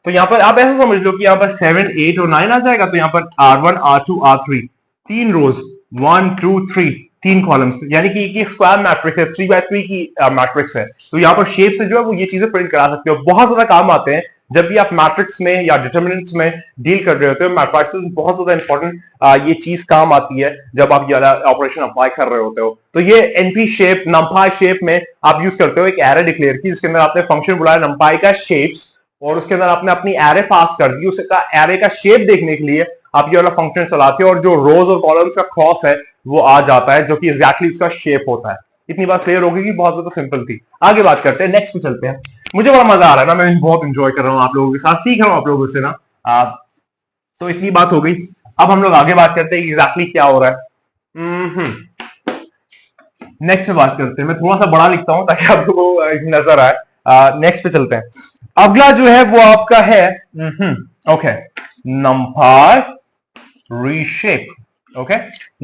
तो यहां पर आप ऐसा समझ लो कि यहां पर 7 8 और 9 आ जाएगा। तो यहां पर R1 R2 R3, 3 रोज 1 2 3, 3 कॉलम्स, यानी कि एक स्क्वायर मैट्रिक्स है, 3x3 की मैट्रिक्स है, तो यहाँ पर शेप से जो है वो ये चीजें प्रिंट करा सकते हो। बहुत ज्यादा काम आते हैं जब भी आप मैट्रिक्स में या डिटरमिनेंट्स में डील कर रहे होते हो। मैट्रिक्स बहुत ज्यादा इंपॉर्टेंट ये चीज काम आती है जब आप ये ऑपरेशन अप्लाई कर रहे होते हो। तो ये एनपी शेप, नंपाई शेप में आप यूज करते हो एक एरे डिक्लेयर की, जिसके अंदर आपने फंक्शन बुलाया नंपाई का शेप्स, और उसके अंदर आपने अपनी एरे पास कर दी। उसका एरे का शेप देखने के लिए आप ये वाला फंक्शन चलाते हो, और जो रोज और कॉलम्स का क्रॉस है वो आ जाता है, जो कि एग्जैक्टली उसका शेप होता है। इतनी बात क्लियर होगी कि बहुत ज्यादा सिंपल थी। आगे बात करते हैं, नेक्स्ट पे चलते हैं। मुझे बड़ा मजा आ रहा है ना, मैं बहुत इंजॉय कर रहा हूँ आप लोगों के साथ, सीख रहा हूँ आप लोगों से ना। तो इतनी बात हो गई, अब हम लोग आगे बात करते हैं एग्जैक्टली क्या हो रहा है। नेक्स्ट पे बात करते हैं। मैं थोड़ा सा बड़ा लिखता हूं ताकि आप लोगों को नजर आए। नेक्स्ट पे चलते हैं। अगला जो है वो आपका है ओके, नंपाई रीशेप। ओके,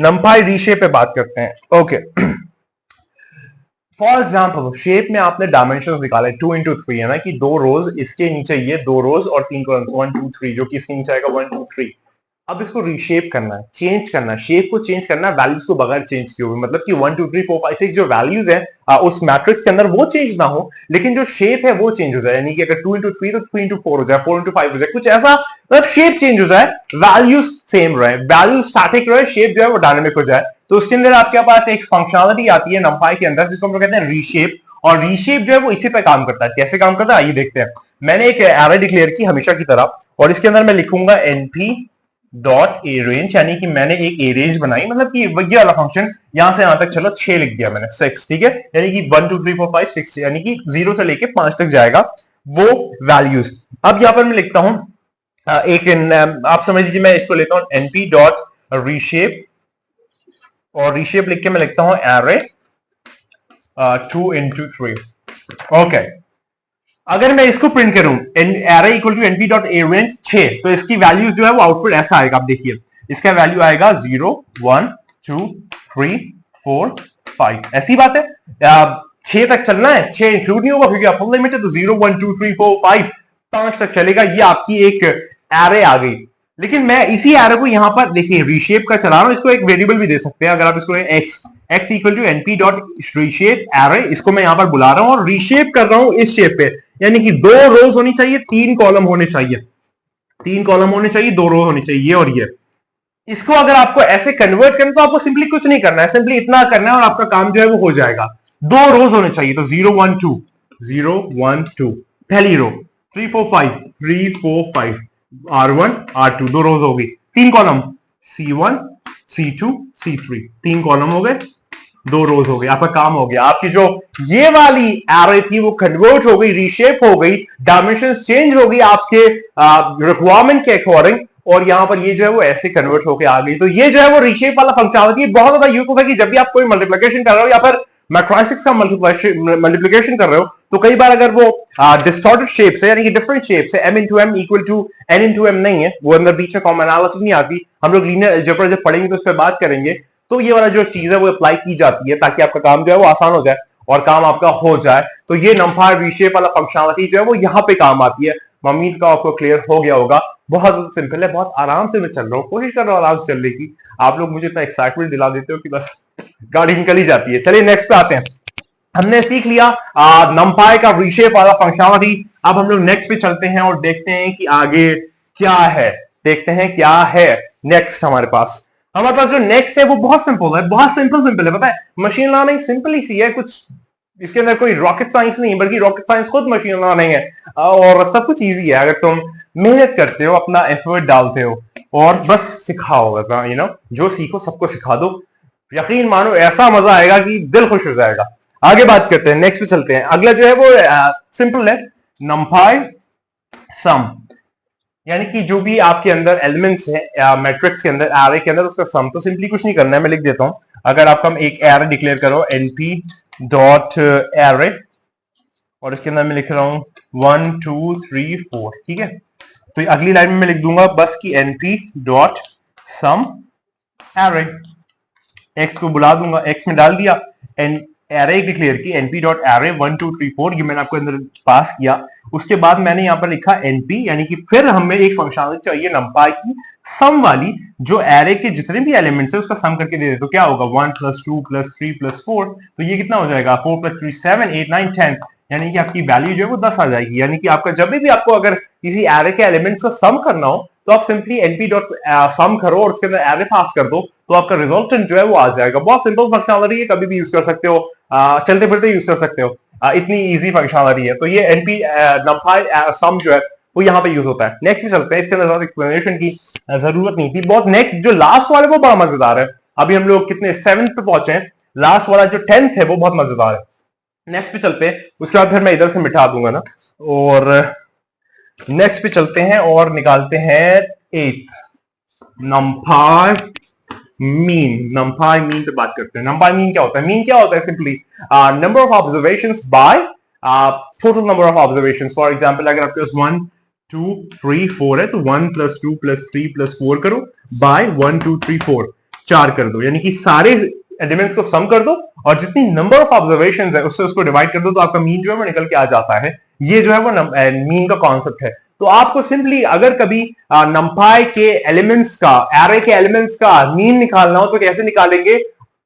नंपाई रीशेप पे बात करते हैं। ओके, फॉर एग्जाम्पल शेप में आपने डायमेंशन निकाले 2 into 3 है ना, कि 2 रोज, इसके नीचे ये 2 रोज और 3 कॉलम 1 2 3, जो कि इसके नीचे आएगा 1 2 3। अब इसको रीशेप करना है, चेंज करना है, शेप को चेंज करना है, वैल्यूज को बगैर चेंज किए हुए, मतलब कि 1 2 3 4 5 6 जो वैल्यूज है उस मैट्रिक्स के अंदर वो चेंज ना हो, लेकिन जो शेप है वो चेंज हो जाए। यानी कि अगर 2 into 3 तो 3 into 4 हो जाए, 4 into 5 हो जाए, कुछ ऐसा, मतलब शेप चेंज हो जाए, वैल्यूज सेम रहे, वैल्यूज स्टैटिक रहे, शेप जो है वो डायनामिक हो जाए। तो उसके अंदर आपके पास एक फंक्शनलिटी आती है नंपाई के अंदर, जिसको हम लोग कहते हैं रीशेप। और रीशेप जो है वो इसी पे काम करता है। कैसे काम करता है आइए देखते हैं। मैंने एक एरे डिक्लेयर की हमेशा की तरह, और इसके अंदर मैं लिखूंगा np डॉट ए रेंज, यानी कि मैंने एक ए रेंज बनाई, मतलब कि ये वाला फंक्शन यहां से यहां तक, चलो 6 लिख दिया मैंने, 6, ठीक है, यानी कि 1 2 3 4 5 6, यानी कि 0 से लेके 5 तक जाएगा वो वैल्यूज। अब यहां पर मैं लिखता हूं आप समझ लीजिए, मैं इसको लेता हूं np डॉट रीशेप, और रीशेप लिख के मैं लिखता हूं एरे 2 into 3। ओके, अगर मैं इसको प्रिंट करूं array equal to np dot a range 6, तो इसकी वैल्यूज जो है वो आउटपुट ऐसा आएगा। आप देखिए, इसका वैल्यू आएगा 0 1 2 3 4 5। ऐसी बात है, 6 तक चलना है, 6 इंक्लूड नहीं होगा क्योंकि अपर लिमिट है, तो 0 1 2 3 4 5 5 तक चलेगा। ये आपकी एक एरे आ गई। लेकिन मैं इसी एरे को यहां पर देखिए रीशेप का चला रहा हूं, इसको एक वेरिएबल भी दे सकते हैं। अगर आप इसको x equal to np dot reshape array, इसको मैं यहां पर बुला रहा हूं और रीशेप कर रहा हूं इस शेप पे, यानी कि 2 रोज होनी चाहिए, 3 कॉलम होने चाहिए, 3 कॉलम होने चाहिए, 2 रो होनी चाहिए, ये और ये। इसको अगर आपको ऐसे कन्वर्ट करना तो आपको सिंपली कुछ नहीं करना है, सिंपली इतना करना है और आपका काम जो है वो हो जाएगा। 2 रोज होने चाहिए, तो 0 1 2 0 1 2 पहली रो, 3 4 5 3 4 5 R1 R2, 2 रोज होगी। 3 column C1 C2 C3, 3 column हो गए, 2 रोज हो गई, आपका काम हो गया। आपकी जो ये वाली एरे थी वो कन्वर्ट हो गई, रीशेप हो गई, डायमेंशन चेंज हो गई आपके रिक्वायरमेंट के अकॉर्डिंग, और यहां पर ये जो है वो ऐसे कन्वर्ट होकर आ गई। तो ये जो है वो रीशेप वाला फंक्शनलिटी बहुत ज्यादा यूजफुल है कि जब भी आप कोई मल्टीप्लिकेशन कर रहे हो या फिर मैट्रिक्स का मल्टीप्लिकेशन कर रहे हो, तो कई बार अगर वो डिस्टॉर्टेड शेप है, यानी कि डिफरेंट शेप है, m into m equal to n into m नहीं है, वो अंदर बीच में कॉमनैलिटी नहीं आती। हम लोग लीनियर अलजेब्रा जब पढ़ेंगे तो उस पर बात करेंगे। तो ये वाला जो चीज है वो अप्लाई की जाती है ताकि आपका काम जो है वो आसान हो जाए और काम आपका हो जाए। तो ये नंपाई रीशेप वाला फंक्शनलिटी जो है वो यहाँ पे काम आती है। उम्मीद का आपको क्लियर हो गया होगा। बहुत सिंपल है, बहुत आराम से मैं चल रहा हूँ, कोशिश कर रहा हूँ आराम से चलने की। आप लोग मुझे इतना एक्साइटमेंट दिला देते हो कि बस गाड़ी निकल ही जाती है। चलिए नेक्स्ट पे आते हैं। हमने सीख लिया नंपाई का रीशेप वाला फंक्शनलिटी। अब हम लोग नेक्स्ट पे चलते हैं और देखते हैं कि आगे क्या है, देखते हैं क्या है नेक्स्ट। हमारे पास जो नेक्स्ट है वो बहुत सिंपल है, बहुत सिंपल है। पता है मशीन लर्निंग सिंपल ही सी है, कुछ इसके अंदर कोई रॉकेट साइंस नहीं, बल्कि रॉकेट साइंस खुद मशीन लर्निंग है, और सब कुछ इजी है अगर तुम मेहनत करते हो, अपना एफर्ट डालते हो और बस सिखाओ। जो सीखो सबको सिखा दो, यकीन मानो ऐसा मजा आएगा कि दिल खुश हो जाएगा। आगे बात करते हैं, नेक्स्ट पे चलते हैं। अगला जो है वो सिंपल है, नंपाई सम, यानी कि जो भी आपके अंदर एलिमेंट्स है मैट्रिक्स के अंदर, एरे के अंदर, उसका सम। तो सिंपली कुछ नहीं करना है, मैं लिख देता हूं। अगर आपका एक एरे डिक्लेयर करो np डॉट एरे, और इसके अंदर मैं लिख रहा हूं 1 2 3 4, ठीक है। तो अगली लाइन में मैं लिख दूंगा बस की np डॉट सम एरे, एक्स को बुला दूंगा, एक्स में डाल दिया, एरे डिक्लेयर की np डॉट एरे 1 2 3 4, ये मैंने आपको अंदर पास किया। उसके बाद मैंने यहां पर लिखा np, यानी कि फिर हमें एक फंक्शनलिटी चाहिए नंपाई की, सम वाली जो एरे के जितने भी एलिमेंट्स है उसका सम करके दे दे तो क्या होगा 1 + 2 + 3 + 4, तो ये कितना हो जाएगा 4 + 3 7 8 9 10, यानी कि आपकी वैल्यू जो है वो 10 आ जाएगी। यानी कि आपका जब भी आपको अगर किसी एरे के एलिमेंट्स का सम करना हो तो आप सिंपली np.sum करो और उसके अंदर एरे पास कर दो तो आपका रिजल्टेंट जो है वो आ जाएगा। बहुत सिंपल फंक्शनलिटी है, कभी भी यूज कर सकते हो, चलते फिरते यूज कर सकते हो, इतनी इजी फंक्शनलिटी है। तो ये np numpy sum जो है वो यहाँ पे यूज होता है। नेक्स्ट भी चलते हैं, इसके अंदर ज्यादा एक्सप्लेनेशन की जरूरत नहीं थी बहुत। नेक्स्ट जो लास्ट वाले वो बड़ा मजेदार है। अभी हम लोग कितने 7th पे पहुंचे हैं, लास्ट वाला जो 10th है वो बहुत मजेदार है। नेक्स्ट पे चलते हैं, उसके बाद फिर मैं इधर से मिटा दूंगा ना, और नेक्स्ट पे चलते हैं और निकालते हैं 8th numpy मीन पे बात करते हैं। numpy मीन क्या होता है? मीन क्या होता है? Simply number of observations by total number of observations. For example अगर आपके पास 1 2 3 4 है तो 1 + 2 + 3 + 4 करो बाय 1 2 3 4 4 कर दो, यानी कि सारे एलिमेंट्स को सम कर दो और जितनी नंबर ऑफ ऑब्जर्वेशंस है उससे उसको डिवाइड कर दो तो आपका मीन जो है वो निकल के आ जाता है। ये जो है वो मीन का कॉन्सेप्ट है। तो आपको सिंपली अगर कभी नंपाई के एलिमेंट्स का, एरे के एलिमेंट्स का मीन निकालना हो तो कैसे निकालेंगे?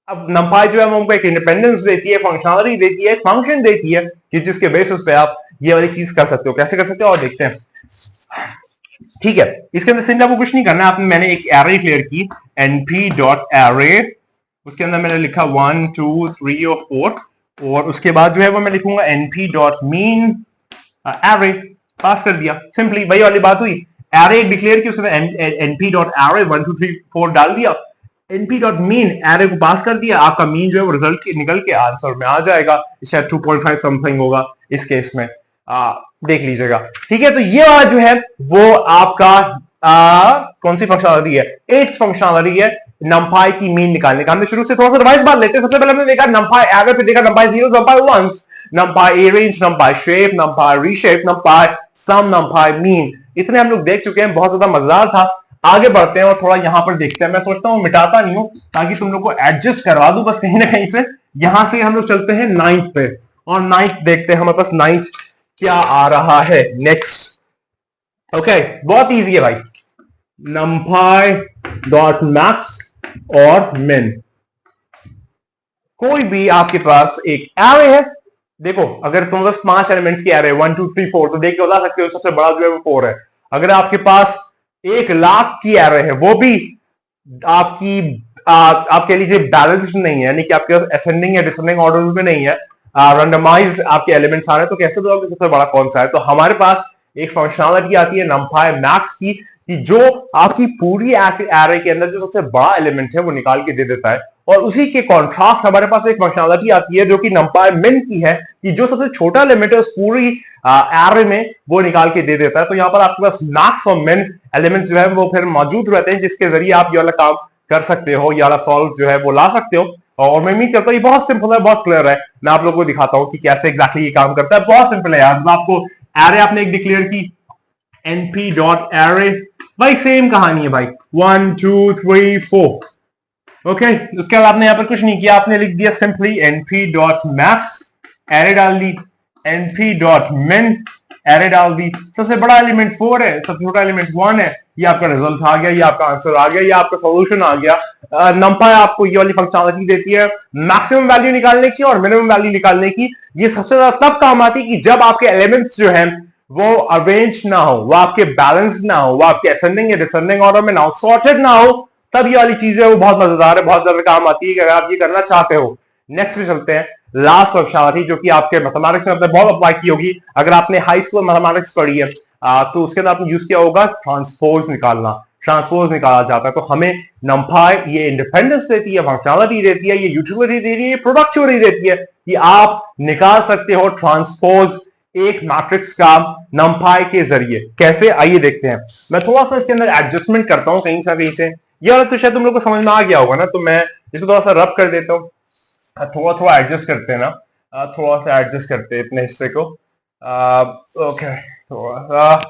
अब नंपाई जो है वो हमको एक इंडिपेंडेंस देती है, फंक्शनलिटी देती है, एक फंक्शन देती है कि जिसके बेसिस पे आप ये वाली चीज कर सकते हो। कैसे कर सकते हो और देखते हैं, ठीक है। इसके अंदर सिंपल आपको कुछ नहीं करना है, आपने मैंने एक एरे डिक्लेयर की np.array, उसके अंदर मैंने लिखा 1 2 3 और 4, और उसके बाद जो है वो मैं लिखूंगा np.mean array, पास कर दिया। सिंपली वही वाली बात हुई, एरे डिक्लेयर की, उसमें np.array 1 2 3 4 डाल दिया, np.mean एरे को पास कर दिया, आपका मीन जो है वो रिजल्ट निकल के आंसर में आ जाएगा। शायद 2.5 समथिंग होगा इस केस में, देख लीजिएगा, ठीक है। तो ये वाला जो है वो आपका कौन सी फंक्शनलिटी है? 8th फंक्शनलिटी है नंपाई की मीन निकालने का। हमने शुरू से थोड़ा सा रिवाइज बात लेते हैं। सबसे पहले हमने देखा नंपाई एरे, फिर देखा NumPy zero, NumPy ones, NumPy arange, NumPy shape, NumPy reshape, NumPy sum, NumPy mean. इतने हम लोग देख चुके हैं, बहुत ज्यादा मजेदार था। आगे बढ़ते हैं और थोड़ा यहां पर देखते हैं। मैं सोचता हूं मिटाता नहीं हूं ताकि तुम लोग को एडजस्ट करवा दूं बस कहीं ना कहीं से। यहां से हम लोग चलते हैं 9th पे, और 9th देखते हैं हमारे पास 9th क्या आ रहा है नेक्स्ट। ओके, बहुत इजी है भाई, numpy.max और min। कोई भी आपके पास एक एरे है, देखो अगर तुम बस 5 एलिमेंट्स की एरे 1 2 3 4 तो देख के बता सकते हो सबसे बड़ा जो है वो 4 है। अगर आपके पास 1,00,000 की एरे है, वो भी आपकी आपके लिए बैलेंस्ड नहीं है, यानी कि आपके पास असेंडिंग या डिसेंडिंग ऑर्डर में नहीं है, रैंडमाइज्ड आपके एलिमेंट्स आ रहे हैं, तो कैसे बताओगे सबसे बड़ा कौन सा है? तो हमारे पास एक फंक्शनलिटी आती है numpy max की, कि जो आपकी पूरी एरे के अंदर जो सबसे बड़ा एलिमेंट है वो निकाल के दे देता है। और उसी के कॉन्ट्रास्ट हमारे पास एक फंक्शनलिटी आती है जो कि numpy min की है, कि जो सबसे छोटा एलिमेंट है उस पूरी एरे में वो निकाल के दे देता है। तो यहाँ पर आपके पास मैक्स और मिन एलिमेंट जो है वो फिर मौजूद रहते हैं, जिसके जरिए आप ये वाला काम कर सकते हो, ये वाला सॉल्व जो है वो ला सकते हो। और मैं उम्मीद करता हूँ ये बहुत सिंपल है, बहुत क्लियर है। मैं आप लोगों को दिखाता हूँ कि कैसे एग्जैक्टली ये काम करता है। बहुत सिंपल है यार। आपको एरे आपने एक डिक्लेयर की np.array, भाई सेम कहानी है भाई, 1 2 3 4, ओके। उसके बाद आपने यहां पर कुछ नहीं किया, आपने लिख दिया सिंपली np.max, एरे डाल दी, np.min, एरे डाल दी। सबसे बड़ा एलिमेंट 4 है, सबसे छोटा एलिमेंट 1 है। ये आपका रिजल्ट आ गया, ये आपका आंसर आ गया, ये आपका सॉल्यूशन आ गया। numpy आपको ये वाली फंक्शनलिटी देती है मैक्सिमम वैल्यू निकालने की और मिनिमम वैल्यू निकालने की। ये सबसे ज्यादा तब काम आती है कि जब आपके एलिमेंट्स जो हैं वो अरेंज ना हो, वो आपके बैलेंस ना हो, वो आपके असेंडिंग या डिसेंडिंग ऑर्डर में ना हो, सॉर्टेड ना हो, तब ये वाली चीज है वो बहुत मजेदार है, बहुत ज्यादा काम आती है कि अगर आप ये करना चाहते हो। नेक्स्ट पे चलते हैं, लास्ट फंक्शनलिटी जो कि आपके मैथमेटिक्स में आपने बहुत अप्लाई की होगी। अगर आपने हाई स्कूल मैथमेटिक्स पढ़ी है तो उसके अंदर आपने यूज किया होगा ट्रांसपोज निकालना। ट्रांसपोज निकाला जाता है तो हमें numpy ये इंडिपेंडेंस देती है, फंक्शनलिटी देती है, ये यूटिलिटी देती है, ये प्रोडक्टिविटी देती है कि आप निकाल सकते हो ट्रांसपोज एक मैट्रिक्स का numpy के जरिए। कैसे, आइए देखते हैं। मैं थोड़ा सा इसके अंदर एडजस्टमेंट करता हूं कहीं से, यह तो शायद तुम लोग को समझ में आ गया होगा ना, तो मैं इसको थोड़ा सा रब कर देता हूँ। थोड़ा एडजस्ट करते हैं ना, थोड़ा सा एडजस्ट करते हैं इतने हिस्से को। ओके, थोड़ा सा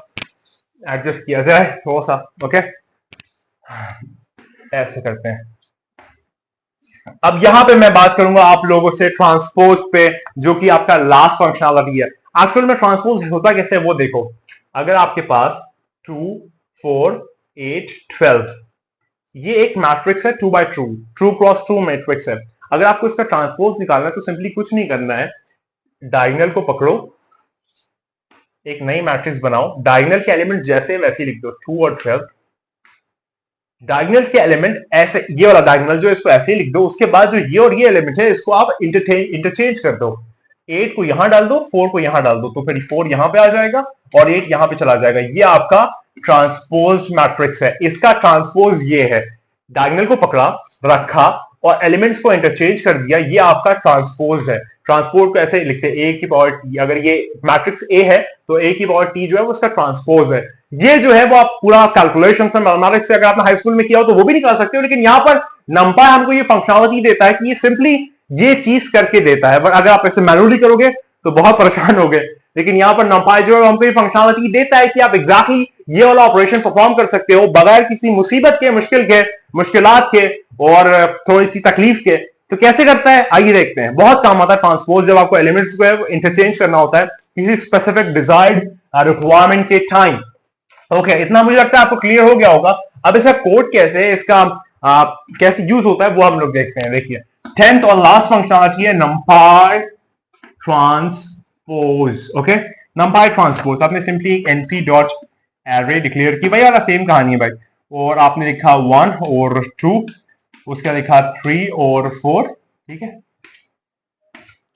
एडजस्ट किया जाए, थोड़ा सा, ओके, ऐसे करते हैं। अब यहां पे मैं बात करूंगा आप लोगों से ट्रांसपोज पे, जो कि आपका लास्ट फंक्शनलिटी है। एक्चुअल में ट्रांसपोज होता कैसे है वो देखो। अगर आपके पास 2 4 8, 12। ये एक मैट्रिक्स है 2 by 2, two cross two matrix है। अगर आपको इसका ट्रांसपोज निकालना है तो सिंपली कुछ नहीं करना है, डायगोनल को पकड़ो, एक नई मैट्रिक्स बनाओ, डायगोनल के एलिमेंट जैसे वैसे लिख दो 2 और 12। डायगोनल के एलिमेंट ऐसे, ये वाला डायगोनल जो इसको ऐसे ही लिख दो, उसके बाद जो ये और ये एलिमेंट है इसको आप इंटरचेंज कर दो। 8 को यहां डाल दो, 4 को यहां डाल दो, तो फिर 4 यहां पे आ जाएगा और 8 यहां पे चला जाएगा। ये आपका ट्रांसपोज मैट्रिक्स है। इसका ट्रांसपोज ये है, डायगोनल को पकड़ा रखा और एलिमेंट्स को इंटरचेंज कर दिया, ये आपका ट्रांसपोज है। ट्रांसपोज को ऐसे लिखते हैं ए की पावर टी। अगर ये मैट्रिक्स ए है तो ए की पावर टी जो है वो उसका ट्रांसपोज है। ये जो है वो आप पूरा कैलकुलेशन से, मैथमेटिक्स से अगर आपने हाई स्कूल में किया हो तो वो भी निकाल सकते हो, लेकिन यहां पर नंपाई हमको ये फंक्शनलिटी देता है कि ये सिंपली ये चीज करके देता है। बट अगर आप ऐसे मैनुअली करोगे तो बहुत परेशान होगे, लेकिन यहां पर नंपाई जो है हमको ये फंक्शनलिटी देता है कि आप एग्जैक्टली ये वाला ऑपरेशन परफॉर्म कर सकते हो बगैर किसी मुसीबत के, मुश्किलात के और थोड़ी सी तकलीफ के। तो कैसे करता है आइए देखते हैं। बहुत काम आता है ट्रांसपोज जब आपको एलिमेंट्स को है इंटरचेंज करना होता है किसी स्पेसिफिक डिजायर्ड रिक्वायरमेंट के टाइम। ओके, इतना मुझे लगता है आपको क्लियर हो गया होगा। अब इसका कोड कैसे है, इसका कैसे यूज होता है वो हम लोग देखते हैं। देखिए 10th और लास्ट फंक्शनलिटी है NumPy transpose. Okay, NumPy transpose आपने simply np dot array declare की, भाई वाला सेम कहानी है भाई, और आपने लिखा 1 और 2, उसका लिखा 3 और 4, ठीक है।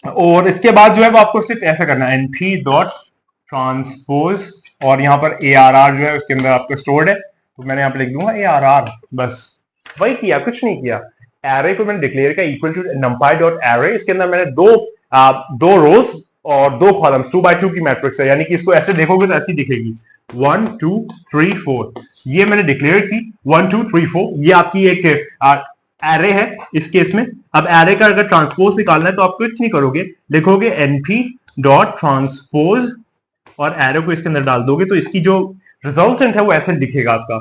और इसके बाद जो है वो आपको सिर्फ ऐसा करना है np डॉट ट्रांसपोज और यहाँ पर ARR जो है उसके अंदर आपका स्टोर्ड है, तो मैंने यहाँ पे लिख दूंगा ARR, बस वही किया, कुछ नहीं किया। एरे को मैंने डिक्लेयर किया equal to numpy dot array, इसके अंदर मैंने दो रोज और 2 कॉलम्स 2 बाय 2 की मैट्रिक्स है, यानी कि इसको ऐसे देखोगे तो ऐसी दिखेगी 1 2 3 4। ये मैंने डिक्लेयर की 1 2 3 4, ये आपकी एक एरे है इस केस में। अब एरे का अगर ट्रांसपोज निकालना है तो आप कुछ नहीं करोगे, लिखोगे np डॉट ट्रांसपोज और एरो को इसके अंदर डाल दोगे तो इसकी जो रिजल्टेंट है वो ऐसे दिखेगा आपका।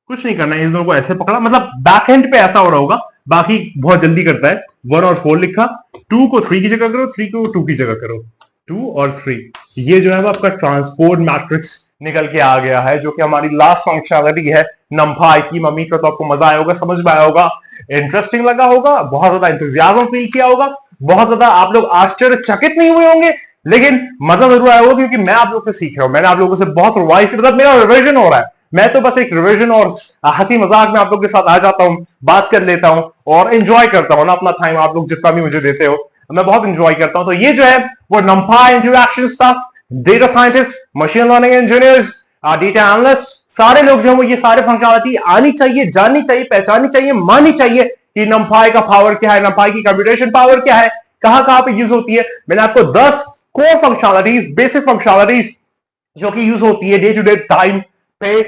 कुछ नहीं करना है, इन दोनों को ऐसे पकड़ा, मतलब बैक एंड पे ऐसा हो रहा होगा, बाकी बहुत जल्दी करता है। 1 और 4 लिखा, 2 को 3 की जगह करो, 3 को 2 की जगह करो, 2 और 3। ये जो है वो आपका ट्रांसपोर्ट मैट्रिक्स निकल के आ गया है, जो कि हमारी लास्ट फंक्शनलिटी है नंपाई की। मम्मी का तो आपको मजा आया होगा, समझ में आया होगा, इंटरेस्टिंग लगा होगा, बहुत ज्यादा इंतजाम फील किया होगा, बहुत ज्यादा आप लोग आश्चर्यचकित नहीं हुए होंगे, लेकिन मजा जरूर आया होगा क्योंकि मैं आप लोगों से सीख रहा हूं। मैंने आप लोगों से बहुत रिवाइज, मतलब मेरा रिविजन हो रहा है। मैं तो बस एक रिविजन और हंसी मजाक में आप लोगों के साथ आ जाता हूं, बात कर लेता हूं और एंजॉय करता हूं ना अपना टाइम। आप लोग जितना भी मुझे देते हो मैं बहुत एंजॉय करता हूं। तो ये जो है वो नंपाई interaction stuff, data scientist, machine learning engineers, data analyst, सारे लोग जो है वो ये सारे फंक्शनलिटी आनी चाहिए, जाननी चाहिए, पहचाननी चाहिए, माननी चाहिए कि नंपाई का पावर क्या है, नंपाई की कंप्यूटेशन पावर क्या है, कहां पे यूज होती है। मैंने आपको 10 कोर फंक्शनलिटीज, बेसिक फंक्शनलिटीज जो कि यूज होती है डे टू डे टाइम पे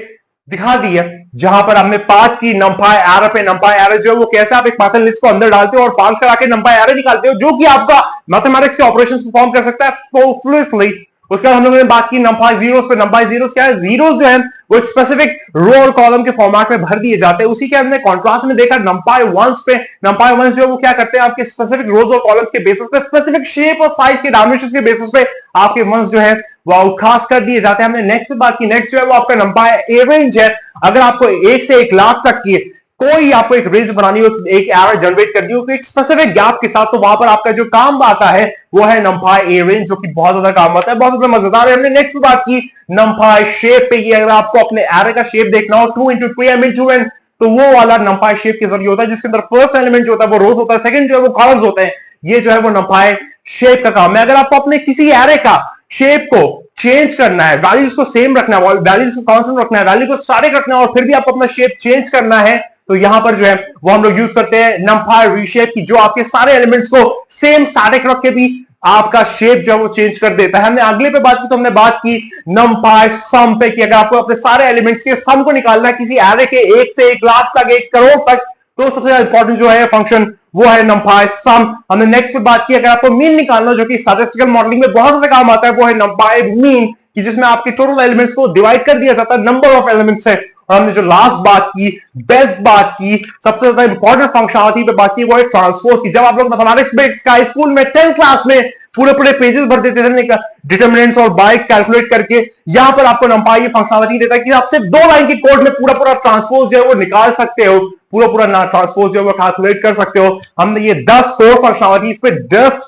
दिखा दी है, जहां पर हमने पार्ट की नंपाई एरर पे। नंपाई एरर जो है वो कैसे आप एक पाइथन लिस्ट को अंदर डालते हो और पार्स करा के नंपाई एरर निकालते हो, जो कि आपका मैथमेटिक्स के ऑपरेशंस परफॉर्म कर सकता है फ्लूइडली। उसके बाद हम लोगों ने बात की नंपाई जीरोस पे। नंपाई जीरोस क्या है? जीरोस जो है वो एक स्पेसिफिक रो और कॉलम के फॉर्मेट में भर दिए जाते हैं। उसी के हमने कॉन्ट्रास्ट में देखा नंपाई वंस पे। नंपाई वंस जो है वो क्या करते हैं, आपके स्पेसिफिक रोज और कॉलम्स के बेसिस पे, स्पेसिफिक शेप और साइज के डायमेंशंस के बेसिस पे आपके वंस जो है वो आउटकास्ट कर दिए जाते हैं। हमने नेक्स्ट बात की, नेक्स्ट जो है वो आपका नंपाई ए रेंज है। अगर आपको 1 से 1 लाख तक की कोई आपको एक रेंज बनानी हो, एक एरर जनरेट करनी हो, एक स्पेसिफिक गैप के साथ, तो वहां पर आपका जो काम आता है वो है नंपाई ए रेंज, जो कि बहुत ज्यादा काम आता है, बहुत ज्यादा मजेदार है। हमने नेक्स्ट बात की नंपाई शेप पे। ये अगर आपको अपने एरर का शेप देखना हो 2 into 3 m into n, तो वो वाला नंपाई शेप के जरिए होता है, जिसके अंदर फर्स्ट एलिमेंट जो होता है वो रोज होता है, सेकंड जो है वो कॉलम्स होते हैं। ये जो है वो नंपाई शेप का काम है। अगर आपको अपने किसी एरे का शेप को चेंज करना है, वैल्यूज को सेम रखना है, वैल्यूज को कांस्टेंट रखना है, वैल्यू को स्टैटिक रखना है, और फिर भी आपको अपना शेप चेंज करना है, तो यहां पर जो है वो हम लोग यूज करते हैं नंपाई रीशेप की, जो आपके सारे एलिमेंट्स को सेम स्टैटिक रख के भी आपका शेप जो है वो चेंज कर देता है। हमने अगले पे बात की, तो हमने बात की नंपाई सम पे कि अगर आपको अपने सारे एलिमेंट्स के सम को निकालना है किसी एरे के 1 से 1 लाख तक, 1 करोड़ तक, तो सबसे इंपॉर्टेंट जो है फंक्शन वो है नंपाई सम। हमने नेक्स्ट पे बात की अगर आपको मीन निकालना, जो कि स्टैटिस्टिकल मॉडलिंग में बहुत ज्यादा काम आता है, वो है नंपाई मीन, कि जिसमें आपके टोटल एलिमेंट्स को डिवाइड कर दिया जाता है नंबर ऑफ एलिमेंट्स से। और हमने जो लास्ट बात की, बेस्ट बात की, सबसे ज्यादा इंपॉर्टेंट फंक्शनलिटी पे बात की, वो है ट्रांसपोज की। जब आप लोग मैथमेटिक्स में स्काई स्कूल में 10th क्लास में पूरे पूरे पेजेस भर देते थे डिटरमिनेंट्स और बाय कैलकुलेट करके। यहां पर आपको नंपाई ये फंक्शनलिटी देता है कि आप सिर्फ 2 लाइन के कोड में पूरा पूरा ट्रांसपोज जो है वो निकाल सकते हो, पूरा पूरा ट्रांसपोज जो है वो कैलकुलेट कर सकते हो। हमने ये 10 कोर फंक्शनलिटीज पे 10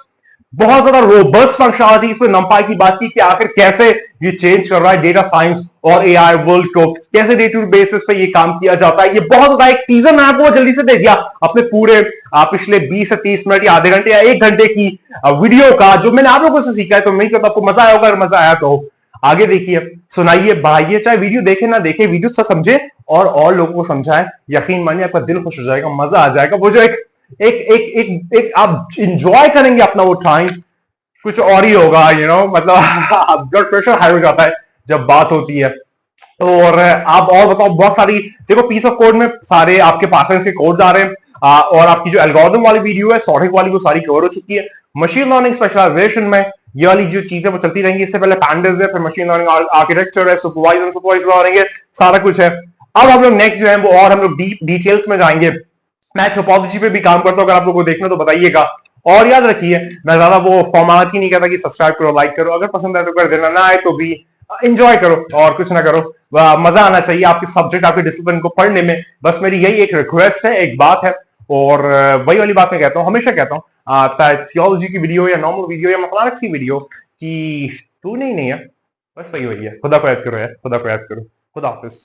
बहुत ज्यादा रोबस्ट फंक्शनलिटीज पे नंपाई की बात की कि आखिर कैसे ये चेंज कर रहा है डेटा साइंस और एआई वर्ल्ड को, कैसे डे टू बेसिस पे ये काम किया जाता है। ये बहुत ज्यादा एक टीजर मैं आपको जल्दी से दे दिया अपने पूरे पिछले 20 से 30 मिनट या आधे घंटे या 1 घंटे की वीडियो का, जो मैंने आप लोगों से सीखा है। तो मैं कहता आपको मजा आया होगा, अगर मजा आया तो आगे देखिए, सुनाइए, बढ़ाइए, चाहे वीडियो देखे ना देखे, वीडियो से समझे और लोगों को समझाएं। यकीन मानिए आपका दिल खुश हो जाएगा, मजा आ जाएगा। वो जो एक आप इंजॉय करेंगे अपना वो टाइम, कुछ और ही होगा, मतलब ब्लड प्रेशर हाई हो जाता है जब बात होती है। और आप और बताओ, बहुत सारी देखो पीस ऑफ कोड में सारे आपके पास के कोड्स आ रहे हैं, और आपकी जो एल्गोरिथम वाली वीडियो है, सॉर्टिंग वाली, वो सारी कवर हो चुकी है। मशीन लर्निंग स्पेशलाइजेशन में ये वाली जो चीजें वो चलती रहेंगी। इससे पहले पैंडास है, फिर मशीन लर्निंग आर्किटेक्चर है, सुपरवाइज लर्निंग है, सारा कुछ है। अब हम लोग नेक्स्ट जो है वो और हम लोग डीप डिटेल्स में जाएंगे। मैं टोपोलॉजी पे भी काम करता हूं, अगर आप लोगों को देखना तो बताइएगा। और याद रखिए, मैं ज्यादा वो फॉर्मेलिटी नहीं कहता कि सब्सक्राइब करो, लाइक करो, अगर पसंद आए तो कर देना, ना आए तो भी इंजॉय करो और कुछ ना करो। मजा आना चाहिए आपके सब्जेक्ट, आपके डिसिप्लिन को पढ़ने में। बस मेरी यही एक रिक्वेस्ट है, एक बात है। और वही वाली बात मैं कहता हूँ, हमेशा कहता हूँ, थियोलॉजी की वीडियो या नॉर्मल वीडियो या मैथमेटिक्स की वीडियो की तू नहीं है, बस वही है। खुदा को याद करो यार, खुदा को याद करो। खुदा हाफिज।